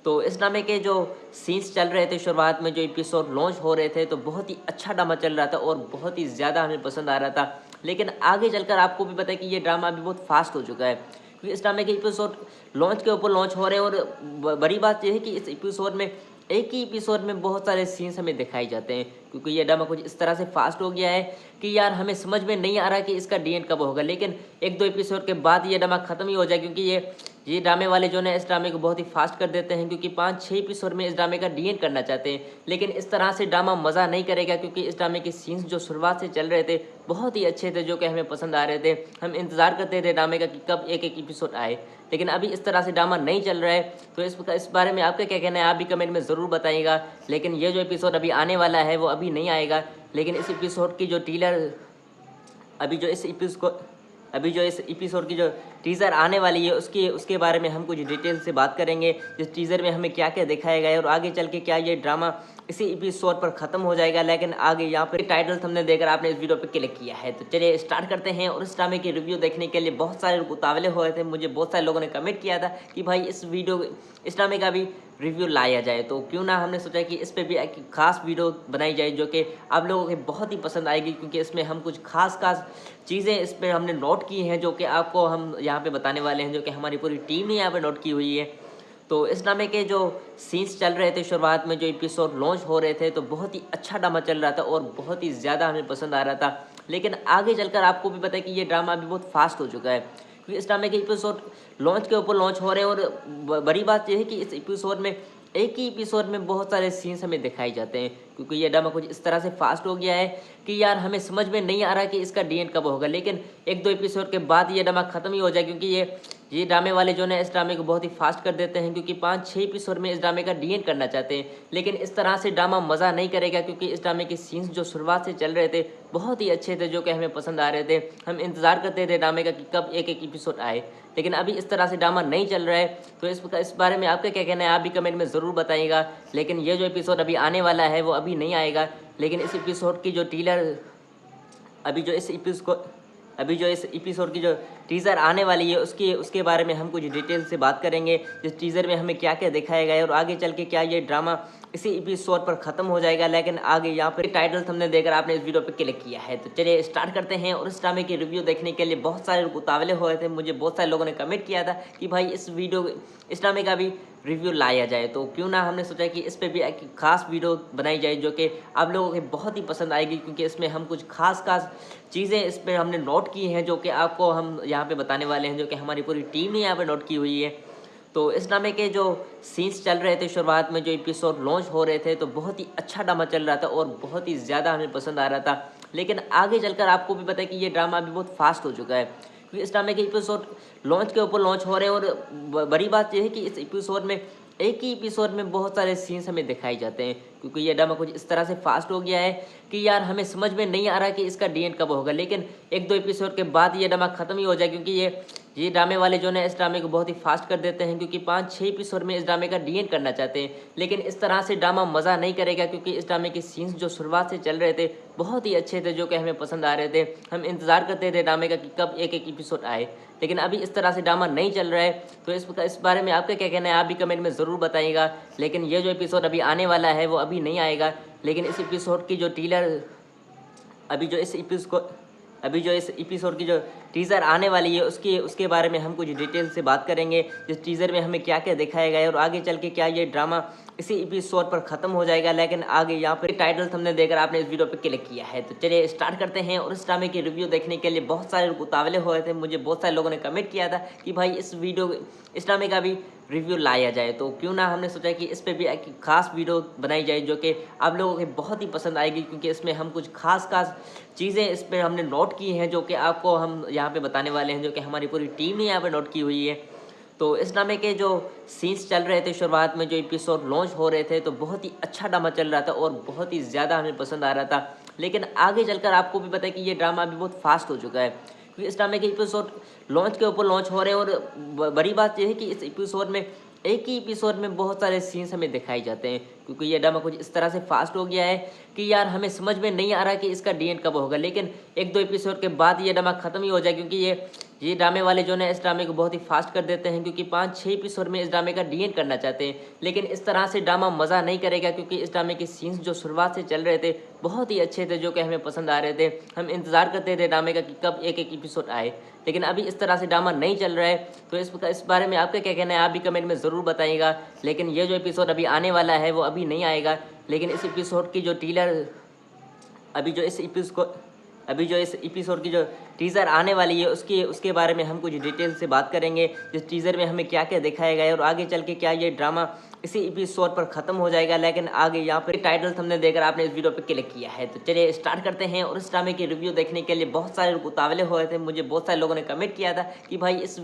तो इस ड्रामे के जो सीन्स चल रहे थे शुरुआत में, जो एपिसोड लॉन्च हो रहे थे, तो बहुत ही अच्छा ड्रामा चल रहा था और बहुत ही ज़्यादा हमें पसंद आ रहा था। लेकिन आगे चलकर आपको भी पता है कि ये ड्रामा अभी बहुत फास्ट हो चुका है, क्योंकि इस ड्रामे के एपिसोड लॉन्च के ऊपर लॉन्च हो रहे हैं। और बड़ी बात यह है कि इस एपिसोड में एक ही एपिसोड में बहुत सारे सीन्स हमें दिखाई जाते हैं, क्योंकि ये ड्रामा कुछ इस तरह से फास्ट हो गया है कि यार हमें समझ में नहीं आ रहा कि इसका डी एंड कब होगा। लेकिन एक दो एपिसोड के बाद ये ड्रामा खत्म ही हो जाए, क्योंकि ये ड्रामे वाले जो है इस ड्रामे को बहुत ही फास्ट कर देते हैं, क्योंकि 5-6 एपिसोड में इस ड्रामे का डी एंड करना चाहते हैं। लेकिन इस तरह से ड्रामा मज़ा नहीं करेगा, क्योंकि इस ड्रामे के सीन्स जो शुरुआत से चल रहे थे बहुत ही अच्छे थे, जो कि हमें पसंद आ रहे थे। हम इंतज़ार करते थे ड्रामे का कि कब एक एपिसोड आए। लेकिन अभी इस तरह से ड्रामा नहीं चल रहा है, तो इस बारे में आपका क्या कहना है आप भी कमेंट में ज़रूर बताइएगा। लेकिन ये जो एपिसोड अभी आने वाला है वो अभी नहीं आएगा। लेकिन इस एपिसोड की जो इस एपिसोड की जो टीज़र आने वाली है उसके बारे में हम कुछ डिटेल से बात करेंगे। जिस टीज़र में हमें क्या क्या दिखाया गया है और आगे चल के क्या ये ड्रामा इसी एपिसोड पर ख़त्म हो जाएगा, लेकिन आगे यहाँ पर टाइटल थंबनेल देकर आपने इस वीडियो पे क्लिक किया है। तो चलिए स्टार्ट करते हैं। और इस ड्रामे की रिव्यू देखने के लिए बहुत सारे लोग उतावले हो रहे थे। मुझे बहुत सारे लोगों ने कमेंट किया था कि भाई इस ड्रामे का भी रिव्यू लाया जाए, तो क्यों ना हमने सोचा कि इस पर भी एक खास वीडियो बनाई जाए जो कि आप लोगों को बहुत ही पसंद आएगी, क्योंकि इसमें हम कुछ खास चीज़ें इसमें हमने नोट की हैं जो कि आपको हम यहाँ पे बताने वाले हैं, जो कि हमारी पूरी टीम ने यहाँ पे नोट की हुई है। तो इस ड्रामे के जो सीन्स चल रहे थे शुरुआत में, जो एपिसोड लॉन्च हो रहे थे, तो बहुत ही अच्छा ड्रामा चल रहा था और बहुत ही ज़्यादा हमें पसंद आ रहा था। लेकिन आगे चलकर आपको भी पता है कि ये ड्रामा अभी बहुत फास्ट हो चुका है, क्योंकि इस ड्रामे के एपिसोड लॉन्च के ऊपर लॉन्च हो रहे हैं। और बड़ी बात यह है कि इस एपिसोड में एक ही एपिसोड में बहुत सारे सीन्स हमें दिखाई जाते हैं, क्योंकि ये ड्रामा कुछ इस तरह से फास्ट हो गया है कि यार हमें समझ में नहीं आ रहा कि इसका डी एंड कब होगा। लेकिन एक दो एपिसोड के बाद ये ड्रामा खत्म ही हो जाए, क्योंकि ये ड्रामे वाले जो है इस ड्रामे को बहुत ही फास्ट कर देते हैं, क्योंकि 5-6 एपिसोड में इस ड्रामे का डी एंड करना चाहते हैं। लेकिन इस तरह से ड्रामा मज़ा नहीं करेगा, क्योंकि इस ड्रामे के सीन्स जो शुरुआत से चल रहे थे बहुत ही अच्छे थे, जो कि हमें पसंद आ रहे थे। हम इंतज़ार करते थे ड्रामे का कि कब एक एपिसोड आए। लेकिन अभी इस तरह से ड्रामा नहीं चल रहा है, तो इस बारे में आपका क्या कहना है आप भी कमेंट में ज़रूर बताइएगा। लेकिन ये जो एपिसोड अभी आने वाला है वो अभी नहीं आएगा। लेकिन इस एपिसोड की जो इस एपिसोड की जो टीज़र आने वाली है उसके बारे में हम कुछ डिटेल से बात करेंगे। जिस टीज़र में हमें क्या क्या दिखाया गया है और आगे चल के क्या ये ड्रामा इसी एपिसोड पर ख़त्म हो जाएगा, लेकिन आगे यहाँ पर टाइटल थंबनेल देकर आपने इस वीडियो पे क्लिक किया है। तो चलिए स्टार्ट करते हैं। और इस ड्रामे की रिव्यू देखने के लिए बहुत सारे लोग उतावले हो रहे थे। मुझे बहुत सारे लोगों ने कमेंट किया था कि भाई इस ड्रामे का भी रिव्यू लाया जाए, तो क्यों ना हमने सोचा कि इस पर भी एक खास वीडियो बनाई जाए जो कि आप लोगों को बहुत ही पसंद आएगी, क्योंकि इसमें हम कुछ खास चीज़ें इसमें हमने नोट की हैं जो कि आपको हम यहाँ यहाँ पे बताने वाले हैं, जो कि हमारी पूरी टीम ने यहाँ पे नोट की हुई है। तो इस ड्रामे के जो सीन्स चल रहे थे शुरुआत में, जो एपिसोड लॉन्च हो रहे थे, तो बहुत ही अच्छा ड्रामा चल रहा था और बहुत ही ज़्यादा हमें पसंद आ रहा था। लेकिन आगे चलकर आपको भी पता है कि ये ड्रामा अभी बहुत फास्ट हो चुका है, क्योंकि इस ड्रामे के एपिसोड लॉन्च के ऊपर लॉन्च हो रहे हैं। और बड़ी बात यह है कि इस एपिसोड में एक ही एपिसोड में बहुत सारे सीन्स हमें दिखाई जाते हैं, क्योंकि ये ड्रामा कुछ इस तरह से फास्ट हो गया है कि यार हमें समझ में नहीं आ रहा कि इसका डी एंड कब होगा। लेकिन एक दो एपिसोड के बाद ये ड्रामा खत्म ही हो जाए, क्योंकि ये ड्रामे वाले जो है इस ड्रामे को बहुत ही फास्ट कर देते हैं, क्योंकि 5-6 एपिसोड में इस ड्रामे का डी एंड करना चाहते हैं। लेकिन इस तरह से ड्रामा मज़ा नहीं करेगा, क्योंकि इस ड्रामे के सीन्स जो शुरुआत से चल रहे थे बहुत ही अच्छे थे, जो कि हमें पसंद आ रहे थे। हम इंतज़ार करते थे ड्रामे का कि कब एक एक एपिसोड आए। लेकिन अभी इस तरह से ड्रामा नहीं चल रहा है, तो इस बारे में आपका क्या कहना है, आप भी कमेंट में ज़रूर बताइएगा। लेकिन ये जो एपिसोड अभी आने वाला है वो अभी नहीं आएगा, लेकिन इस एपिसोड की जो टीलर अभी जो इस एपिसोड की जो टीज़र आने वाली है उसके बारे में हम कुछ डिटेल से बात करेंगे। इस टीज़र में हमें क्या क्या दिखाया गया है और आगे चल के क्या ये ड्रामा इसी एपिसोड पर ख़त्म हो जाएगा। लेकिन आगे यहाँ पे टाइटल हमने देखकर आपने इस वीडियो पे क्लिक किया है, तो चलिए स्टार्ट करते हैं। और इस ड्रामे की रिव्यू देखने के लिए बहुत सारे लोग उतावले हो रहे थे। मुझे बहुत सारे लोगों ने कमेंट किया था कि भाई इस ड्रामे का भी रिव्यू लाया जाए, तो क्यों ना हमने सोचा कि इस पर भी एक खास वीडियो बनाई जाए, जो कि आप लोगों को बहुत ही पसंद आएगी, क्योंकि इसमें हम कुछ खास चीज़ें इस पर हमने नोट की हैं, जो कि आपको हम यहाँ पे बताने वाले हैं, जो कि हमारी पूरी टीम ने यहाँ पे नोट की हुई है। तो इस ड्रामे के जो सीन्स चल रहे थे शुरुआत में, जो एपिसोड लॉन्च हो रहे थे, तो बहुत ही अच्छा ड्रामा चल रहा था और बहुत ही ज़्यादा हमें पसंद आ रहा था। लेकिन आगे चलकर आपको भी पता है कि ये ड्रामा अभी बहुत फास्ट हो चुका है, क्योंकि इस ड्रामे के एपिसोड लॉन्च के ऊपर लॉन्च हो रहे हैं। और बड़ी बात यह है कि इस एपिसोड में एक ही एपिसोड में बहुत सारे सीन्स हमें दिखाई जाते हैं, क्योंकि ये ड्रामा कुछ इस तरह से फास्ट हो गया है कि यार हमें समझ में नहीं आ रहा कि इसका डी एंड कब होगा। लेकिन एक दो एपिसोड के बाद ये ड्रामा खत्म ही हो जाए, क्योंकि ये ड्रामे वाले जो है इस ड्रामे को बहुत ही फास्ट कर देते हैं, क्योंकि 5-6 एपिसोड में इस ड्रामे का डी एंड करना चाहते हैं। लेकिन इस तरह से ड्रामा मज़ा नहीं करेगा, क्योंकि इस ड्रामे के सीन्स जो शुरुआत से चल रहे थे बहुत ही अच्छे थे, जो कि हमें पसंद आ रहे थे। हम इंतज़ार करते थे ड्रामे का कि कब एक एक एपिसोड आए। लेकिन अभी इस तरह से ड्रामा नहीं चल रहा है, तो इस बारे में आपका क्या कहना है, आप भी कमेंट में ज़रूर बताइएगा। लेकिन ये जो एपिसोड अभी आने वाला है वो अभी नहीं आएगा, लेकिन इस एपिसोड की जो टीलर अभी जो इस एपिसोड की जो टीज़र आने वाली है उसके बारे में हम कुछ डिटेल से बात करेंगे। जिस टीज़र में हमें क्या क्या दिखाया गया है और आगे चल के क्या ये ड्रामा इसी एपिसोड पर ख़त्म हो जाएगा। लेकिन आगे यहाँ पर टाइटल हमने देखकर आपने इस वीडियो पे क्लिक किया है, तो चलिए स्टार्ट करते हैं। और इस ड्रामे की रिव्यू देखने के लिए बहुत सारे लोग उतावले हो रहे थे। मुझे बहुत सारे लोगों ने कमेंट किया था कि भाई इस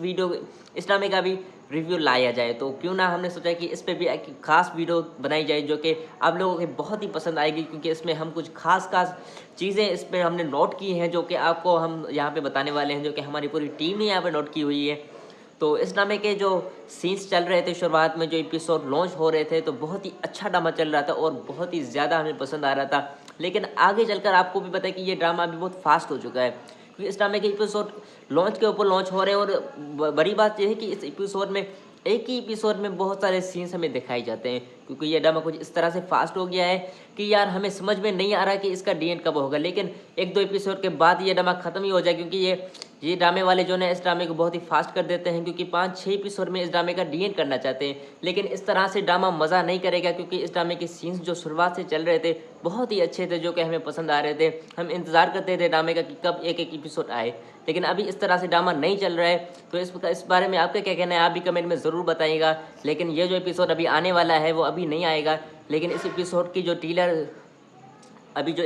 ड्रामे का भी रिव्यू लाया जाए, तो क्यों ना हमने सोचा कि इस पर भी एक खास वीडियो बनाई जाए, जो कि आप लोगों को बहुत ही पसंद आएगी, क्योंकि इसमें हम कुछ खास चीज़ें इस पर हमने नोट की हैं, जो कि आपको हम यहाँ पे बताने वाले हैं, जो कि हमारी पूरी टीम ने यहाँ पे नोट की हुई है। तो इस ड्रामे के जो सीन्स चल रहे थे शुरुआत में, जो एपिसोड लॉन्च हो रहे थे, तो बहुत ही अच्छा ड्रामा चल रहा था और बहुत ही ज़्यादा हमें पसंद आ रहा था। लेकिन आगे चलकर आपको भी पता है कि ये ड्रामा अभी बहुत फास्ट हो चुका है, क्योंकि इस ड्रामे के एपिसोड लॉन्च के ऊपर लॉन्च हो रहे हैं। और बड़ी बात यह है कि इस एपिसोड में एक ही एपिसोड में बहुत सारे सीन्स हमें दिखाई जाते हैं, क्योंकि ये ड्रामा कुछ इस तरह से फास्ट हो गया है कि यार हमें समझ में नहीं आ रहा कि इसका डी एंड कब होगा। लेकिन एक दो एपिसोड के बाद ये ड्रामा खत्म ही हो जाए, क्योंकि ये ड्रामे वाले जो है इस ड्रामे को बहुत ही फास्ट कर देते हैं, क्योंकि 5-6 एपिसोड में इस ड्रामे का डी एंड करना चाहते हैं। लेकिन इस तरह से ड्रामा मज़ा नहीं करेगा, क्योंकि इस ड्रामे के सीन्स जो शुरुआत से चल रहे थे बहुत ही अच्छे थे, जो कि हमें पसंद आ रहे थे। हम इंतज़ार करते थे ड्रामे का कि कब एक एक एपिसोड आए। लेकिन अभी इस तरह से ड्रामा नहीं चल रहा है, तो इस बारे में आपका क्या कहना है, आप भी कमेंट में ज़रूर बताइएगा। लेकिन ये जो एपिसोड अभी आने वाला है वो अभी नहीं आएगा, लेकिन इस एपिसोड की जो टीलर अभी जो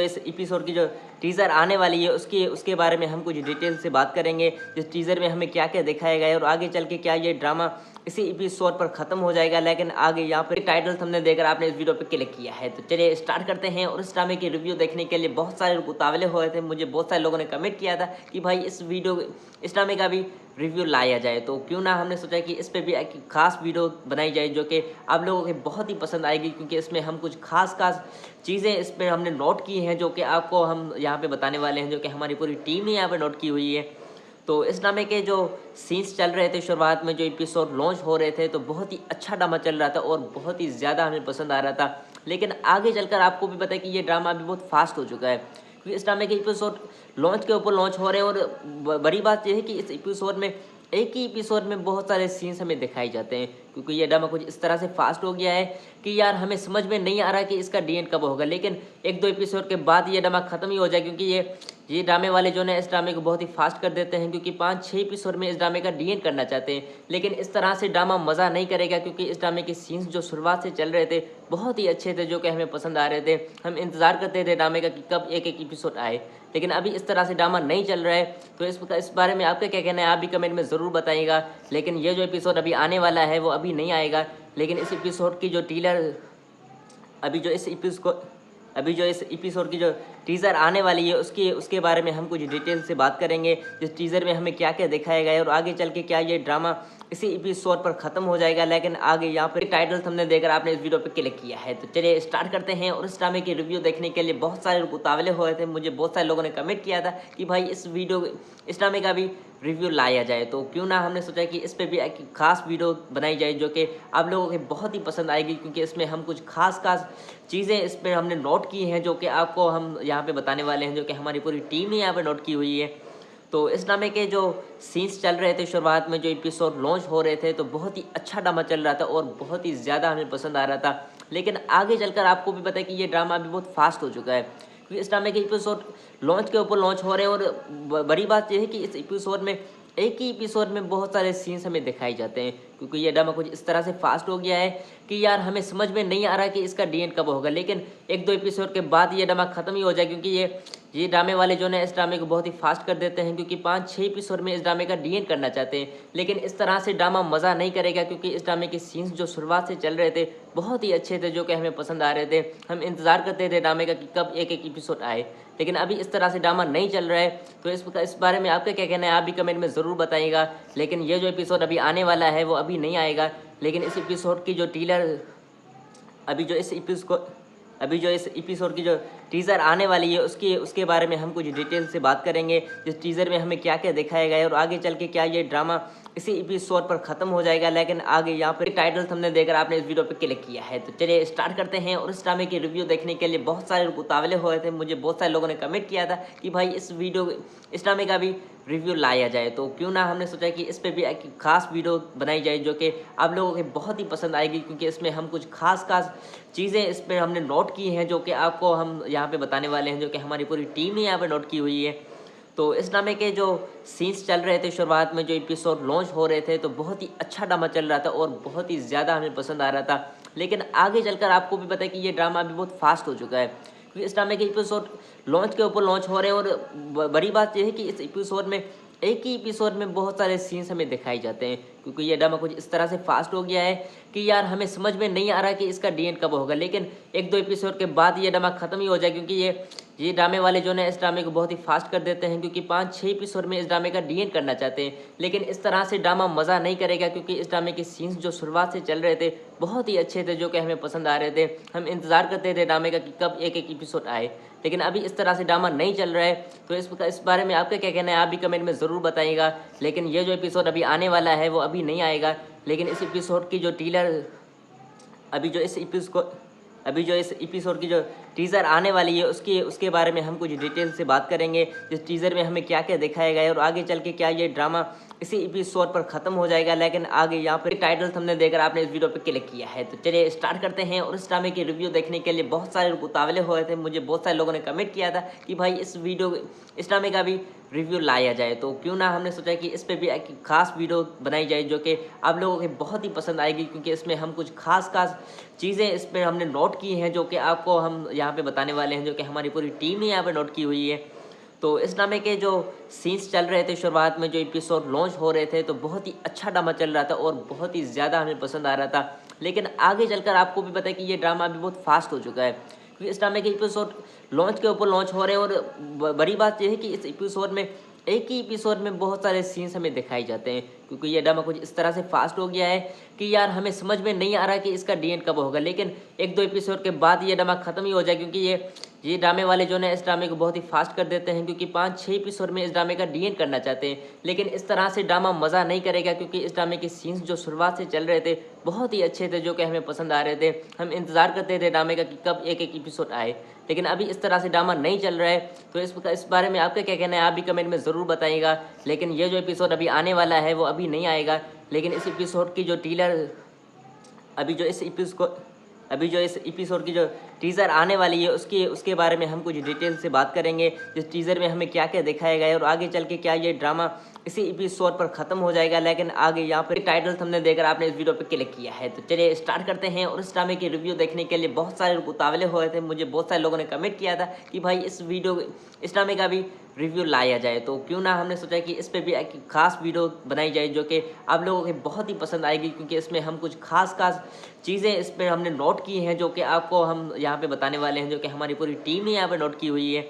इस एपिसोड की जो टीज़र आने वाली है उसके बारे में हम कुछ डिटेल से बात करेंगे। जिस टीज़र में हमें क्या क्या दिखाया गया है और आगे चल के क्या ये ड्रामा इसी एपिसोड पर ख़त्म हो जाएगा। लेकिन आगे यहाँ पर टाइटल हमने देखकर आपने इस वीडियो पे क्लिक किया है, तो चलिए स्टार्ट करते हैं। और इस ड्रामे की रिव्यू देखने के लिए बहुत सारे लोग उतावले हो रहे थे। मुझे बहुत सारे लोगों ने कमेंट किया था कि भाई इस ड्रामे का भी रिव्यू लाया जाए, तो क्यों ना हमने सोचा कि इस पर भी एक खास वीडियो बनाई जाए, जो कि आप लोगों को बहुत ही पसंद आएगी, क्योंकि इसमें हम कुछ खास चीज़ें इस पर हमने नोट की हैं, जो कि आपको हम यहाँ पे बताने वाले हैं, जो कि हमारी पूरी टीम ने यहाँ पे नोट की हुई है। तो इस ड्रामे के जो सीन्स चल रहे थे शुरुआत में, जो एपिसोड लॉन्च हो रहे थे, तो बहुत ही अच्छा ड्रामा चल रहा था और बहुत ही ज़्यादा हमें पसंद आ रहा था। लेकिन आगे चलकर आपको भी पता है कि ये ड्रामा अभी बहुत फास्ट हो चुका है, क्योंकि इस ड्रामे के एपिसोड लॉन्च के ऊपर लॉन्च हो रहे हैं। और बड़ी बात यह है कि इस एपिसोड में एक ही एपिसोड में बहुत सारे सीन्स हमें दिखाई जाते हैं, क्योंकि ये ड्रामा कुछ इस तरह से फास्ट हो गया है कि यार हमें समझ में नहीं आ रहा कि इसका डी एंड कब होगा, लेकिन एक दो एपिसोड के बाद ये ड्रामा खत्म ही हो जाए, क्योंकि ये ड्रामे वाले जो है इस ड्रामे को बहुत ही फास्ट कर देते हैं, क्योंकि 5-6 एपिसोड में इस ड्रामे का डी एंड करना चाहते हैं। लेकिन इस तरह से ड्रामा मज़ा नहीं करेगा, क्योंकि इस ड्रामे के सीन्स जो शुरुआत से चल रहे थे बहुत ही अच्छे थे, जो कि हमें पसंद आ रहे थे। हम इंतज़ार करते थे ड्रामे का कि कब एक एक एपिसोड आए, लेकिन अभी इस तरह से ड्रामा नहीं चल रहा है। तो इस बारे में आपका क्या कहना है, आप भी कमेंट में ज़रूर बताइएगा। लेकिन ये जो एपिसोड अभी आने वाला है वो अभी नहीं आएगा, लेकिन इस एपिसोड की जो टीलर अभी जो इस एपिसोड की जो टीज़र आने वाली है उसके बारे में हम कुछ डिटेल से बात करेंगे। जिस टीज़र में हमें क्या क्या दिखाया गया है और आगे चल के क्या ये ड्रामा इसी एपिसोड पर ख़त्म हो जाएगा। लेकिन आगे यहाँ पर टाइटल हमने देखकर आपने इस वीडियो पर क्लिक किया है, तो चलिए स्टार्ट करते हैं। और इस ड्रामे की रिव्यू देखने के लिए बहुत सारे लोग उतावले हुए थे। मुझे बहुत सारे लोगों ने कमेंट किया था कि भाई इस ड्रामे का भी रिव्यू लाया जाए, तो क्यों ना हमने सोचा कि इस पर भी एक खास वीडियो बनाई जाए जो कि आप लोगों के बहुत ही पसंद आएगी, क्योंकि इसमें हम कुछ खास चीज़ें इसमें हमने नोट की हैं जो कि आपको हम यहाँ पे बताने वाले हैं, जो कि हमारी पूरी टीम ने यहाँ पे नोट की हुई है। तो इस ड्रामे के जो सीन्स चल रहे थे शुरुआत में, जो एपिसोड लॉन्च हो रहे थे, तो बहुत ही अच्छा ड्रामा चल रहा था और बहुत ही ज़्यादा हमें पसंद आ रहा था। लेकिन आगे चलकर आपको भी पता है कि ये ड्रामा अभी बहुत फास्ट हो चुका है, क्योंकि इस ड्रामे के एपिसोड लॉन्च के ऊपर लॉन्च हो रहे हैं। और बड़ी बात यह है कि इस एपिसोड में एक ही एपिसोड में बहुत सारे सीन्स हमें दिखाई जाते हैं, क्योंकि ये ड्रामा कुछ इस तरह से फास्ट हो गया है कि यार हमें समझ में नहीं आ रहा कि इसका डी एंड कब होगा, लेकिन एक दो एपिसोड के बाद ये ड्रामा खत्म ही हो जाए, क्योंकि ये ड्रामे वाले जो है इस ड्रामे को बहुत ही फास्ट कर देते हैं, क्योंकि 5-6 एपिसोड में इस ड्रामे का डी एंड करना चाहते हैं। लेकिन इस तरह से ड्रामा मज़ा नहीं करेगा, क्योंकि इस ड्रामे के सीन्स जो शुरुआत से चल रहे थे बहुत ही अच्छे थे, जो कि हमें पसंद आ रहे थे। हम इंतज़ार करते थे ड्रामे का कि कब एक एक एपिसोड आए, लेकिन अभी इस तरह से ड्रामा नहीं चल रहा है। तो इस बारे में आपका क्या कहना है, आप भी कमेंट में ज़रूर बताइएगा। लेकिन ये जो एपिसोड अभी आने वाला है वो अभी नहीं आएगा, लेकिन इस एपिसोड की जो इस एपिसोड की जो टीज़र आने वाली है उसके बारे में हम कुछ डिटेल से बात करेंगे। जिस टीज़र में हमें क्या क्या दिखाया गया है और आगे चल के क्या ये ड्रामा इसी एपिसोड पर ख़त्म हो जाएगा। लेकिन आगे यहाँ पर टाइटल हमने देखकर आपने इस वीडियो पर क्लिक किया है, तो चलिए स्टार्ट करते हैं। और इस ड्रामे की रिव्यू देखने के लिए बहुत सारे लोग उतावले हुए थे। मुझे बहुत सारे लोगों ने कमेंट किया था कि भाई इस ड्रामे का भी रिव्यू लाया जाए, तो क्यों ना हमने सोचा कि इस पर भी एक खास वीडियो बनाई जाए जो कि आप लोगों के बहुत ही पसंद आएगी, क्योंकि इसमें हम कुछ खास चीज़ें इसमें हमने नोट की हैं जो कि आपको हम यहाँ पे बताने वाले हैं, जो कि हमारी पूरी टीम ने यहाँ पे नोट की हुई है। तो इस ड्रामे के जो सीन्स चल रहे थे शुरुआत में, जो एपिसोड लॉन्च हो रहे थे, तो बहुत ही अच्छा ड्रामा चल रहा था और बहुत ही ज़्यादा हमें पसंद आ रहा था। लेकिन आगे चलकर आपको भी पता है कि ये ड्रामा अभी बहुत फास्ट हो चुका है, क्योंकि इस ड्रामे के एपिसोड लॉन्च के ऊपर लॉन्च हो रहे हैं। और बड़ी बात यह है कि इस एपिसोड में एक ही एपिसोड में बहुत सारे सीन्स हमें दिखाई जाते हैं, क्योंकि ये ड्रामा कुछ इस तरह से फास्ट हो गया है कि यार हमें समझ में नहीं आ रहा कि इसका डी एंड कब होगा, लेकिन एक दो एपिसोड के बाद ये ड्रामा खत्म ही हो जाए, क्योंकि ये ड्रामे वाले जो है इस ड्रामे को बहुत ही फास्ट कर देते हैं, क्योंकि 5-6 एपिसोड में इस ड्रामे का डी एंड करना चाहते हैं। लेकिन इस तरह से ड्रामा मज़ा नहीं करेगा, क्योंकि इस ड्रामे के सीन्स जो शुरुआत से चल रहे थे बहुत ही अच्छे थे, जो कि हमें पसंद आ रहे थे। हम इंतज़ार करते थे ड्रामे का कि कब एक एक एपिसोड आए, लेकिन अभी इस तरह से ड्रामा नहीं चल रहा है। तो इस बारे में आपका क्या कहना है, आप भी कमेंट में ज़रूर बताइएगा। लेकिन ये जो एपिसोड अभी आने वाला है वो अभी नहीं आएगा, लेकिन इस एपिसोड की जो इस एपिसोड की जो टीज़र आने वाली है उसके बारे में हम कुछ डिटेल से बात करेंगे। जिस टीज़र में हमें क्या क्या दिखाया गया है और आगे चल के क्या ये ड्रामा इसी एपिसोड पर ख़त्म हो जाएगा। लेकिन आगे यहाँ पर टाइटल हमने देखकर आपने इस वीडियो पर क्लिक किया है, तो चलिए स्टार्ट करते हैं। और इस ड्रामे की रिव्यू देखने के लिए बहुत सारे लोग उतावले हुए थे। मुझे बहुत सारे लोगों ने कमेंट किया था कि भाई इस ड्रामे का भी रिव्यू लाया जाए, तो क्यों ना हमने सोचा कि इस पर भी एक खास वीडियो बनाई जाए जो कि आप लोगों के बहुत ही पसंद आएगी, क्योंकि इसमें हम कुछ खास चीज़ें इसमें हमने नोट की हैं जो कि आपको हम यहाँ पे बताने वाले हैं, जो कि हमारी पूरी टीम ने यहाँ पे नोट की हुई है। तो इस ड्रामे के जो सीन्स चल रहे थे शुरुआत में, जो एपिसोड लॉन्च हो रहे थे, तो बहुत ही अच्छा ड्रामा चल रहा था और बहुत ही ज़्यादा हमें पसंद आ रहा था। लेकिन आगे चलकर आपको भी पता है कि ये ड्रामा अभी बहुत फास्ट हो चुका है, क्योंकि इस ड्रामे के एपिसोड लॉन्च के ऊपर लॉन्च हो रहे हैं। और बड़ी बात यह है कि इस एपिसोड में एक ही एपिसोड में बहुत सारे सीन्स हमें दिखाई जाते हैं, क्योंकि ये ड्रामा कुछ इस तरह से फास्ट हो गया है कि यार हमें समझ में नहीं आ रहा कि इसका डी एंड कब होगा, लेकिन एक दो एपिसोड के बाद ये ड्रामा खत्म ही हो जाए, क्योंकि ये ड्रामे वाले जो है इस ड्रामे को बहुत ही फास्ट कर देते हैं, क्योंकि 5-6 एपिसोड में इस ड्रामे का डी एंड करना चाहते हैं। लेकिन इस तरह से ड्रामा मज़ा नहीं करेगा, क्योंकि इस ड्रामे के सीन्स जो शुरुआत से चल रहे थे बहुत ही अच्छे थे, जो कि हमें पसंद आ रहे थे। हम इंतज़ार करते थे ड्रामे का कि कब एक एक एपिसोड आए, लेकिन अभी इस तरह से ड्रामा नहीं चल रहा है। तो इस बारे में आपका क्या कहना है, आप भी कमेंट में ज़रूर बताइएगा। लेकिन ये जो एपिसोड अभी आने वाला है वो अभी नहीं आएगा, लेकिन इस एपिसोड की जो अभी जो इस एपिसोड अभी जो इस एपिसोड की जो टीज़र आने वाली है उसके बारे में हम कुछ डिटेल से बात करेंगे। इस टीज़र में हमें क्या क्या दिखाया गया है और आगे चल के क्या ये ड्रामा इसी एपिसोड पर ख़त्म हो जाएगा। लेकिन आगे यहाँ पर टाइटल हमने देखकर आपने इस वीडियो पर क्लिक किया है, तो चलिए स्टार्ट करते हैं। और इस ड्रामे की रिव्यू देखने के लिए बहुत सारे लोग उतावले हो रहे थे। मुझे बहुत सारे लोगों ने कमेंट किया था कि भाई इस ड्रामे का भी रिव्यू लाया जाए, तो क्यों ना हमने सोचा कि इस पर भी एक खास वीडियो बनाई जाए जो कि आप लोगों को बहुत ही पसंद आएगी, क्योंकि इसमें हम कुछ खास चीज़ें इस पर हमने नोट की हैं जो कि आपको हम यहाँ पे बताने वाले हैं, जो कि हमारी पूरी टीम ने यहाँ पे नोट की हुई है।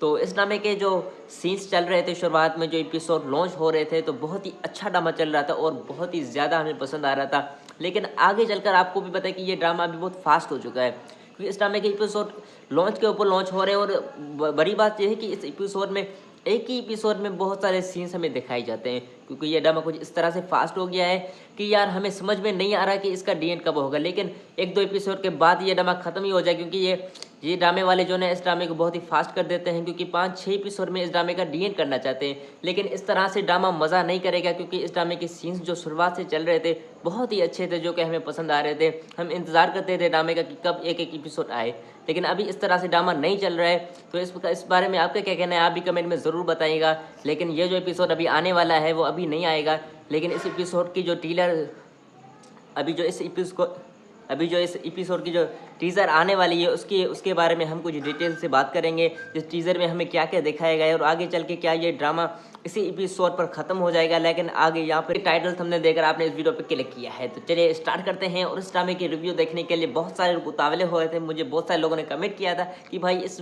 तो इस ड्रामे के जो सीन्स चल रहे थे शुरुआत में, जो एपिसोड लॉन्च हो रहे थे, तो बहुत ही अच्छा ड्रामा चल रहा था और बहुत ही ज़्यादा हमें पसंद आ रहा था। लेकिन आगे चलकर आपको भी पता है कि ये ड्रामा अभी बहुत फास्ट हो चुका है, क्योंकि इस ड्रामे के एपिसोड लॉन्च के ऊपर लॉन्च हो रहे हैं। और बड़ी बात यह है कि इस एपिसोड में एक ही एपिसोड में बहुत सारे सीन्स हमें दिखाई जाते हैं, क्योंकि ये ड्रामा कुछ इस तरह से फास्ट हो गया है कि यार हमें समझ में नहीं आ रहा कि इसका डी एंड कब होगा। लेकिन एक दो एपिसोड के बाद ये ड्रामा खत्म ही हो जाए, क्योंकि ये ड्रामे वाले जो है इस ड्रामे को बहुत ही फास्ट कर देते हैं, क्योंकि 5-6 एपिसोड में इस ड्रामे का डी एंड करना चाहते हैं। लेकिन इस तरह से ड्रामा मज़ा नहीं करेगा, क्योंकि इस ड्रामे के सीन्स जो शुरुआत से चल रहे थे बहुत ही अच्छे थे, जो कि हमें पसंद आ रहे थे। हम इंतज़ार करते थे ड्रामे का कि कब एक एक एपिसोड आए। लेकिन अभी इस तरह से ड्रामा नहीं चल रहा है, तो इस बारे में आपका क्या कहना है आप भी कमेंट में ज़रूर बताइएगा। लेकिन ये जो एपिसोड अभी आने वाला है वो अभी नहीं आएगा। लेकिन इस एपिसोड की जो अभी जो इस एपिसोड की जो टीज़र आने वाली है उसके बारे में हम कुछ डिटेल से बात करेंगे। जिस टीज़र में हमें क्या क्या दिखाया गया है और आगे चल के क्या ये ड्रामा इसी एपिसोड पर ख़त्म हो जाएगा। लेकिन आगे यहाँ पर टाइटल हमने देखकर आपने इस वीडियो पर क्लिक किया है, तो चलिए स्टार्ट करते हैं। और इस ड्रामे की रिव्यू देखने के लिए बहुत सारे लोग उतावले हो रहे थे। मुझे बहुत सारे लोगों ने कमेंट किया था कि भाई इस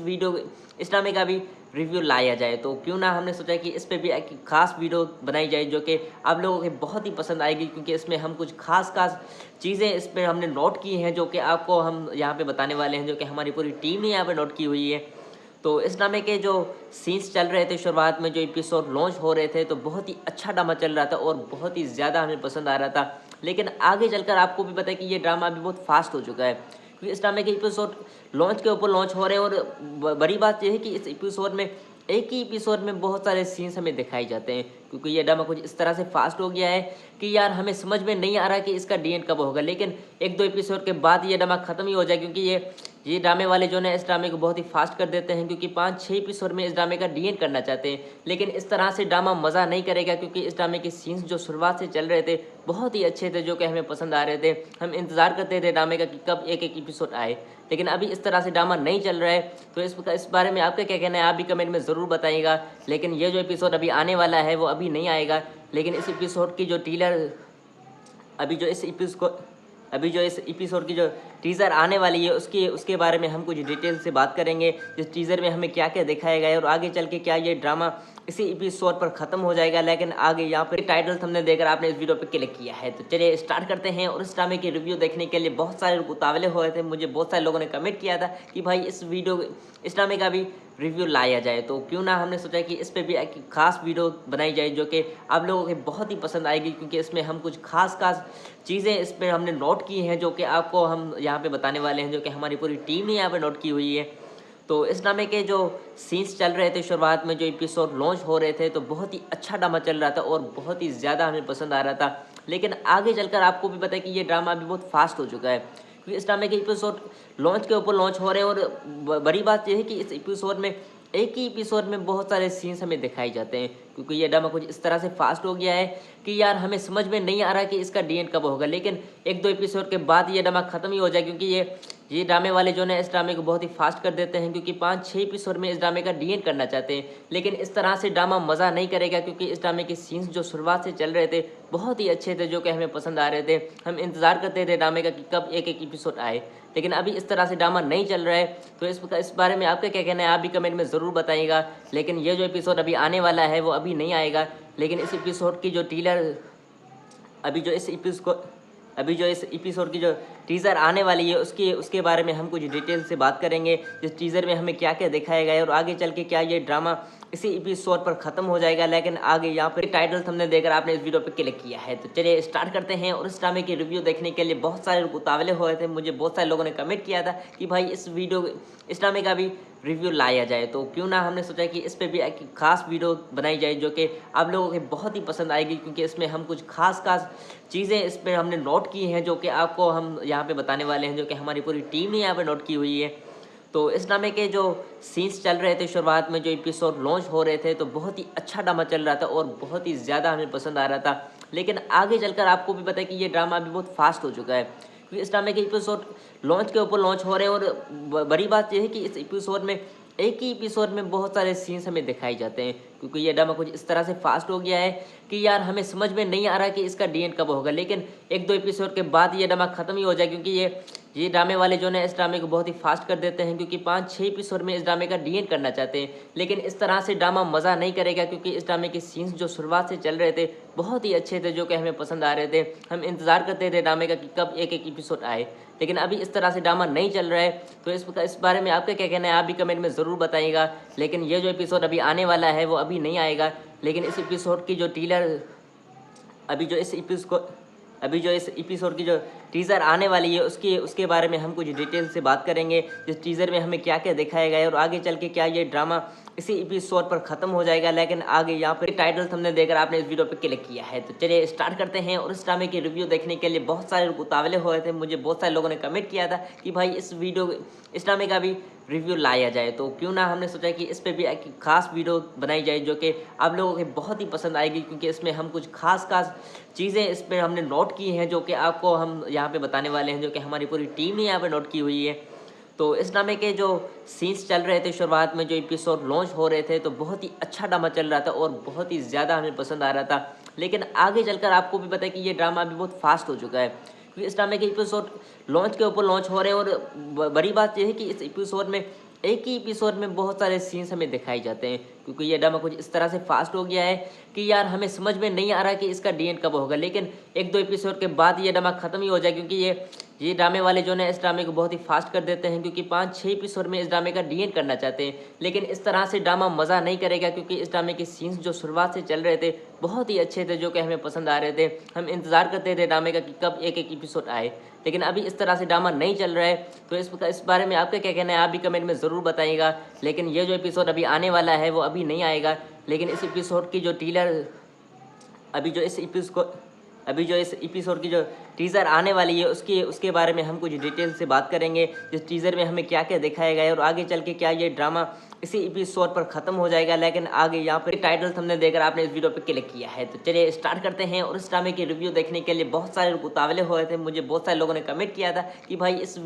ड्रामे का भी रिव्यू लाया जाए, तो क्यों ना हमने सोचा कि इस पर भी एक खास वीडियो बनाई जाए जो कि आप लोगों को बहुत ही पसंद आएगी, क्योंकि इसमें हम कुछ खास चीज़ें इस पर हमने नोट की हैं जो कि आपको हम यहाँ पे बताने वाले हैं, जो कि हमारी पूरी टीम ने यहाँ पे नोट की हुई है। तो इस ड्रामे के जो सीन्स चल रहे थे शुरुआत में, जो एपिसोड लॉन्च हो रहे थे, तो बहुत ही अच्छा ड्रामा चल रहा था और बहुत ही ज़्यादा हमें पसंद आ रहा था। लेकिन आगे चलकर आपको भी पता है कि ये ड्रामा अभी बहुत फास्ट हो चुका है, क्योंकि इस ड्रामे के एपिसोड लॉन्च के ऊपर लॉन्च हो रहे हैं। और बड़ी बात यह है कि इस एपिसोड में एक ही एपिसोड में बहुत सारे सीन्स हमें दिखाई जाते हैं, क्योंकि ये ड्रामा कुछ इस तरह से फास्ट हो गया है कि यार हमें समझ में नहीं आ रहा कि इसका डी एंड कब होगा। लेकिन एक दो एपिसोड के बाद ये ड्रामा खत्म ही हो जाए, क्योंकि ये ड्रामे वाले जो है इस ड्रामे को बहुत ही फास्ट कर देते हैं, क्योंकि 5-6 एपिसोड में इस ड्रामे का डी एंड करना चाहते हैं। लेकिन इस तरह से ड्रामा मज़ा नहीं करेगा, क्योंकि इस ड्रामे के सीन्स जो शुरुआत से चल रहे थे बहुत ही अच्छे थे, जो कि हमें पसंद आ रहे थे। हम इंतज़ार करते थे ड्रामे का कि कब एक एक एपिसोड आए। लेकिन अभी इस तरह से ड्रामा नहीं चल रहा है, तो इस बारे में आपका क्या कहना है आप भी कमेंट में ज़रूर बताइएगा। लेकिन ये जो एपिसोड अभी आने वाला है वो अभी नहीं आएगा। लेकिन इस एपिसोड की जो अभी जो इस एपिसोड की जो टीज़र आने वाली है उसके बारे में हम कुछ डिटेल से बात करेंगे। जिस टीज़र में हमें क्या क्या दिखाया गया है और आगे चल के क्या ये ड्रामा इसी एपिसोड पर ख़त्म हो जाएगा। लेकिन आगे यहाँ पर टाइटल हमने देखकर आपने इस वीडियो पर क्लिक किया है, तो चलिए स्टार्ट करते हैं। और इस ड्रामे की रिव्यू देखने के लिए बहुत सारे लोग उतावले हो रहे थे। मुझे बहुत सारे लोगों ने कमेंट किया था कि भाई इस ड्रामे का भी रिव्यू लाया जाए, तो क्यों ना हमने सोचा कि इस पर भी एक खास वीडियो बनाई जाए जो कि आप लोगों को बहुत ही पसंद आएगी, क्योंकि इसमें हम कुछ खास चीज़ें इस पर हमने नोट की हैं जो कि आपको हम यहाँ पे बताने वाले हैं, जो कि हमारी पूरी टीम ने यहाँ पे नोट की हुई है। तो इस ड्रामे के जो सीन्स चल रहे थे शुरुआत में, जो एपिसोड लॉन्च हो रहे थे, तो बहुत ही अच्छा ड्रामा चल रहा था और बहुत ही ज़्यादा हमें पसंद आ रहा था। लेकिन आगे चलकर आपको भी पता है कि ये ड्रामा अभी बहुत फास्ट हो चुका है, क्योंकि इस ड्रामे के एपिसोड लॉन्च के ऊपर लॉन्च हो रहे हैं। और बड़ी बात यह है कि इस एपिसोड में एक ही एपिसोड में बहुत सारे सीन्स हमें दिखाई जाते हैं, क्योंकि ये ड्रामा कुछ इस तरह से फास्ट हो गया है कि यार हमें समझ में नहीं आ रहा कि इसका डी एंड कब होगा। लेकिन एक दो एपिसोड के बाद ये ड्रामा खत्म ही हो जाए, क्योंकि ये ड्रामे वाले जो है इस ड्रामे को बहुत ही फास्ट कर देते हैं, क्योंकि 5-6 एपिसोड में इस ड्रामे का डी एंड करना चाहते हैं। लेकिन इस तरह से ड्रामा मज़ा नहीं करेगा, क्योंकि इस ड्रामे के सीन्स जो शुरुआत से चल रहे थे बहुत ही अच्छे थे, जो कि हमें पसंद आ रहे थे। हम इंतज़ार करते थे ड्रामे का कि कब एक एक एपिसोड आए। लेकिन अभी इस तरह से ड्रामा नहीं चल रहा है, तो इस बारे में आपका क्या कहना है आप भी कमेंट में ज़रूर बताइएगा। लेकिन ये जो एपिसोड अभी आने वाला है वो अभी नहीं आएगा। लेकिन इस एपिसोड की जो अभी जो इस एपिसोड की जो टीज़र आने वाली है उसके बारे में हम कुछ डिटेल से बात करेंगे। जिस टीज़र में हमें क्या क्या दिखाया गया है और आगे चल के क्या ये ड्रामा इसी एपिसोड पर ख़त्म हो जाएगा। लेकिन आगे यहाँ पर टाइटल थंबनेल देकर आपने इस वीडियो पर क्लिक किया है, तो चलिए स्टार्ट करते हैं। और इस ड्रामे की रिव्यू देखने के लिए बहुत सारे लोग उतावले हुए थे। मुझे बहुत सारे लोगों ने कमेंट किया था कि भाई इस ड्रामे का भी रिव्यू लाया जाए, तो क्यों ना हमने सोचा कि इस पर भी एक खास वीडियो बनाई जाए जो कि आप लोगों को बहुत ही पसंद आएगी, क्योंकि इसमें हम कुछ खास चीज़ें इस पर हमने नोट की हैं जो कि आपको हम यहाँ पे बताने वाले हैं, जो कि हमारी पूरी टीम ने यहाँ पे नोट की हुई है। तो इस ड्रामे के जो सीन्स चल रहे थे शुरुआत में, जो एपिसोड लॉन्च हो रहे थे, तो बहुत ही अच्छा ड्रामा चल रहा था और बहुत ही ज़्यादा हमें पसंद आ रहा था। लेकिन आगे चलकर आपको भी पता है कि ये ड्रामा अभी बहुत फास्ट हो चुका है, क्योंकि इस ड्रामे के एपिसोड लॉन्च के ऊपर लॉन्च हो रहे हैं। और बड़ी बात यह है कि इस एपिसोड में एक ही एपिसोड में बहुत सारे सीन्स हमें दिखाए जाते हैं, क्योंकि ये ड्रामा कुछ इस तरह से फास्ट हो गया है कि यार हमें समझ में नहीं आ रहा कि इसका डी एंड कब होगा। लेकिन एक दो एपिसोड के बाद ये ड्रामा खत्म ही हो जाए, क्योंकि ये ड्रामे वाले जो है इस ड्रामे को बहुत ही फास्ट कर देते हैं, क्योंकि 5-6 एपिसोड में इस ड्रामे का डी एंड करना चाहते हैं। लेकिन इस तरह से ड्रामा मज़ा नहीं करेगा, क्योंकि इस ड्रामे के सीन्स जो शुरुआत से चल रहे थे बहुत ही अच्छे थे, जो कि हमें पसंद आ रहे थे। हम इंतज़ार करते थे ड्रामे का कि कब एक एक एपिसोड आए। लेकिन अभी इस तरह से ड्रामा नहीं चल रहा है, तो इस बारे में आपका क्या कहना है आप भी कमेंट में ज़रूर बताइएगा। लेकिन ये जो एपिसोड अभी आने वाला है वो अभी नहीं आएगा, लेकिन इस एपिसोड की जो इस एपिसोड की जो टीज़र आने वाली है उसके बारे में हम कुछ डिटेल से बात करेंगे। जिस टीज़र में हमें क्या क्या दिखाया गया है और आगे चल के क्या ये ड्रामा इसी एपिसोड पर ख़त्म हो जाएगा। लेकिन आगे यहाँ पर टाइटल थंबनेल देकर आपने इस वीडियो पर क्लिक किया है, तो चलिए स्टार्ट करते हैं। और इस ड्रामे की रिव्यू देखने के लिए बहुत सारे लोग उतावले हुए थे। मुझे बहुत सारे लोगों ने कमेंट किया था कि भाई इस ड्रामे का भी रिव्यू लाया जाए, तो क्यों ना हमने सोचा कि इस पर भी एक खास वीडियो बनाई जाए जो कि आप लोगों को बहुत ही पसंद आएगी, क्योंकि इसमें हम कुछ खास चीज़ें इस पर हमने नोट की हैं जो कि आपको हम यहाँ पे बताने वाले हैं, जो कि हमारी पूरी टीम ने यहाँ पे नोट की हुई है। तो इस ड्रामे के जो सीन्स चल रहे थे शुरुआत में, जो एपिसोड लॉन्च हो रहे थे, तो बहुत ही अच्छा ड्रामा चल रहा था और बहुत ही ज़्यादा हमें पसंद आ रहा था। लेकिन आगे चलकर आपको भी पता है कि ये ड्रामा अभी बहुत फास्ट हो चुका है, क्योंकि इस ड्रामे के एपिसोड लॉन्च के ऊपर लॉन्च हो रहे हैं। और बड़ी बात यह है कि इस एपिसोड में एक ही एपिसोड में बहुत सारे सीन्स हमें दिखाए जाते हैं, क्योंकि ये ड्रामा कुछ इस तरह से फास्ट हो गया है कि यार हमें समझ में नहीं आ रहा कि इसका डी एंड कब होगा। लेकिन एक दो एपिसोड के बाद ये ड्रामा खत्म ही हो जाए, क्योंकि ये ड्रामे वाले जो है इस ड्रामे को बहुत ही फास्ट कर देते हैं, क्योंकि 5-6 एपिसोड में इस ड्रामे का डी एंड करना चाहते हैं। लेकिन इस तरह से ड्रामा मज़ा नहीं करेगा, क्योंकि इस ड्रामे के सीन्स जो शुरुआत से चल रहे थे बहुत ही अच्छे थे, जो कि हमें पसंद आ रहे थे। हम इंतज़ार करते थे ड्रामे का कि कब एक एक एपिसोड आए। लेकिन अभी इस तरह से ड्रामा नहीं चल रहा है, तो इस बारे में आपका क्या कहना है आप भी कमेंट में ज़रूर बताइएगा। लेकिन ये जो एपिसोड अभी आने वाला है वो अभी नहीं आएगा, लेकिन इस एपिसोड की जो इस एपिसोड की जो टीज़र आने वाली है उसके बारे में हम कुछ डिटेल से बात करेंगे। जिस टीज़र में हमें क्या क्या दिखाया गया है और आगे चल के क्या ये ड्रामा इसी एपिसोड पर ख़त्म हो जाएगा। लेकिन आगे यहाँ पर टाइटल थंबनेल देकर आपने इस वीडियो पर क्लिक किया है, तो चलिए स्टार्ट करते हैं। और इस ड्रामे की रिव्यू देखने के लिए बहुत सारे लोग उतावले हुए थे। मुझे बहुत सारे लोगों ने कमेंट किया था कि भाई इस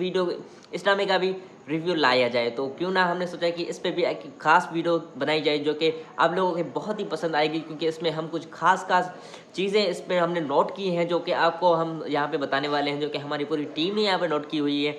ड्रामे का भी रिव्यू लाया जाए, तो क्यों ना हमने सोचा कि इस पर भी एक खास वीडियो बनाई जाए जो कि आप लोगों को बहुत ही पसंद आएगी, क्योंकि इसमें हम कुछ खास चीज़ें इस पर हमने नोट की हैं जो कि आपको हम यहाँ पे बताने वाले हैं, जो कि हमारी पूरी टीम ने यहाँ पे नोट की हुई है।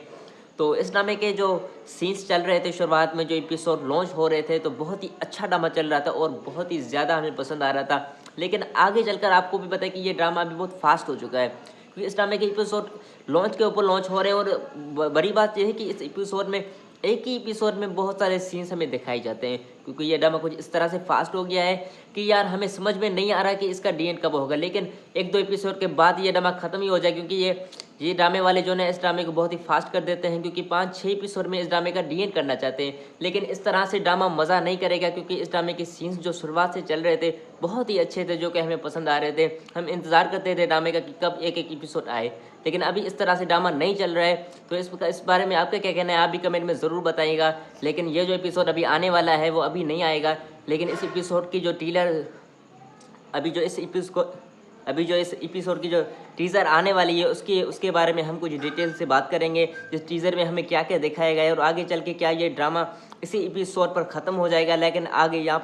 तो इस ड्रामे के जो सीन्स चल रहे थे शुरुआत में, जो एपिसोड लॉन्च हो रहे थे, तो बहुत ही अच्छा ड्रामा चल रहा था और बहुत ही ज़्यादा हमें पसंद आ रहा था। लेकिन आगे चलकर आपको भी पता है कि ये ड्रामा अभी बहुत फास्ट हो चुका है, क्योंकि इस ड्रामे के एपिसोड लॉन्च के ऊपर लॉन्च हो रहे हैं। और बड़ी बात यह है कि इस एपिसोड में एक ही एपिसोड में बहुत सारे सीन्स हमें दिखाए जाते हैं, क्योंकि ये ड्रामा कुछ इस तरह से फास्ट हो गया है कि यार हमें समझ में नहीं आ रहा कि इसका डी एंड कब होगा। लेकिन एक दो एपिसोड के बाद ये ड्रामा खत्म ही हो जाए, क्योंकि ये ड्रामे वाले जो है इस ड्रामे को बहुत ही फास्ट कर देते हैं, क्योंकि 5-6 एपिसोड में इस ड्रामे का डी एंड करना चाहते हैं। लेकिन इस तरह से ड्रामा मज़ा नहीं करेगा, क्योंकि इस ड्रामे के सीन्स जो शुरुआत से चल रहे थे बहुत ही अच्छे थे, जो कि हमें पसंद आ रहे थे। हम इंतज़ार करते थे ड्रामे का कि कब एक एक एपिसोड आए। लेकिन अभी इस तरह से ड्रामा नहीं चल रहा है, तो इस बारे में आपका क्या कहना है आप भी कमेंट में ज़रूर बताइएगा। लेकिन ये जो एपिसोड अभी आने वाला है वो अभी नहीं आएगा, लेकिन इस एपिसोड की जो इस एपिसोड की जो टीज़र आने वाली है उसके बारे में हम कुछ डिटेल से बात करेंगे। जिस टीज़र में हमें क्या क्या दिखाया गया है और आगे चल के क्या ये ड्रामा इसी एपिसोड पर ख़त्म हो जाएगा। लेकिन आगे यहाँ पर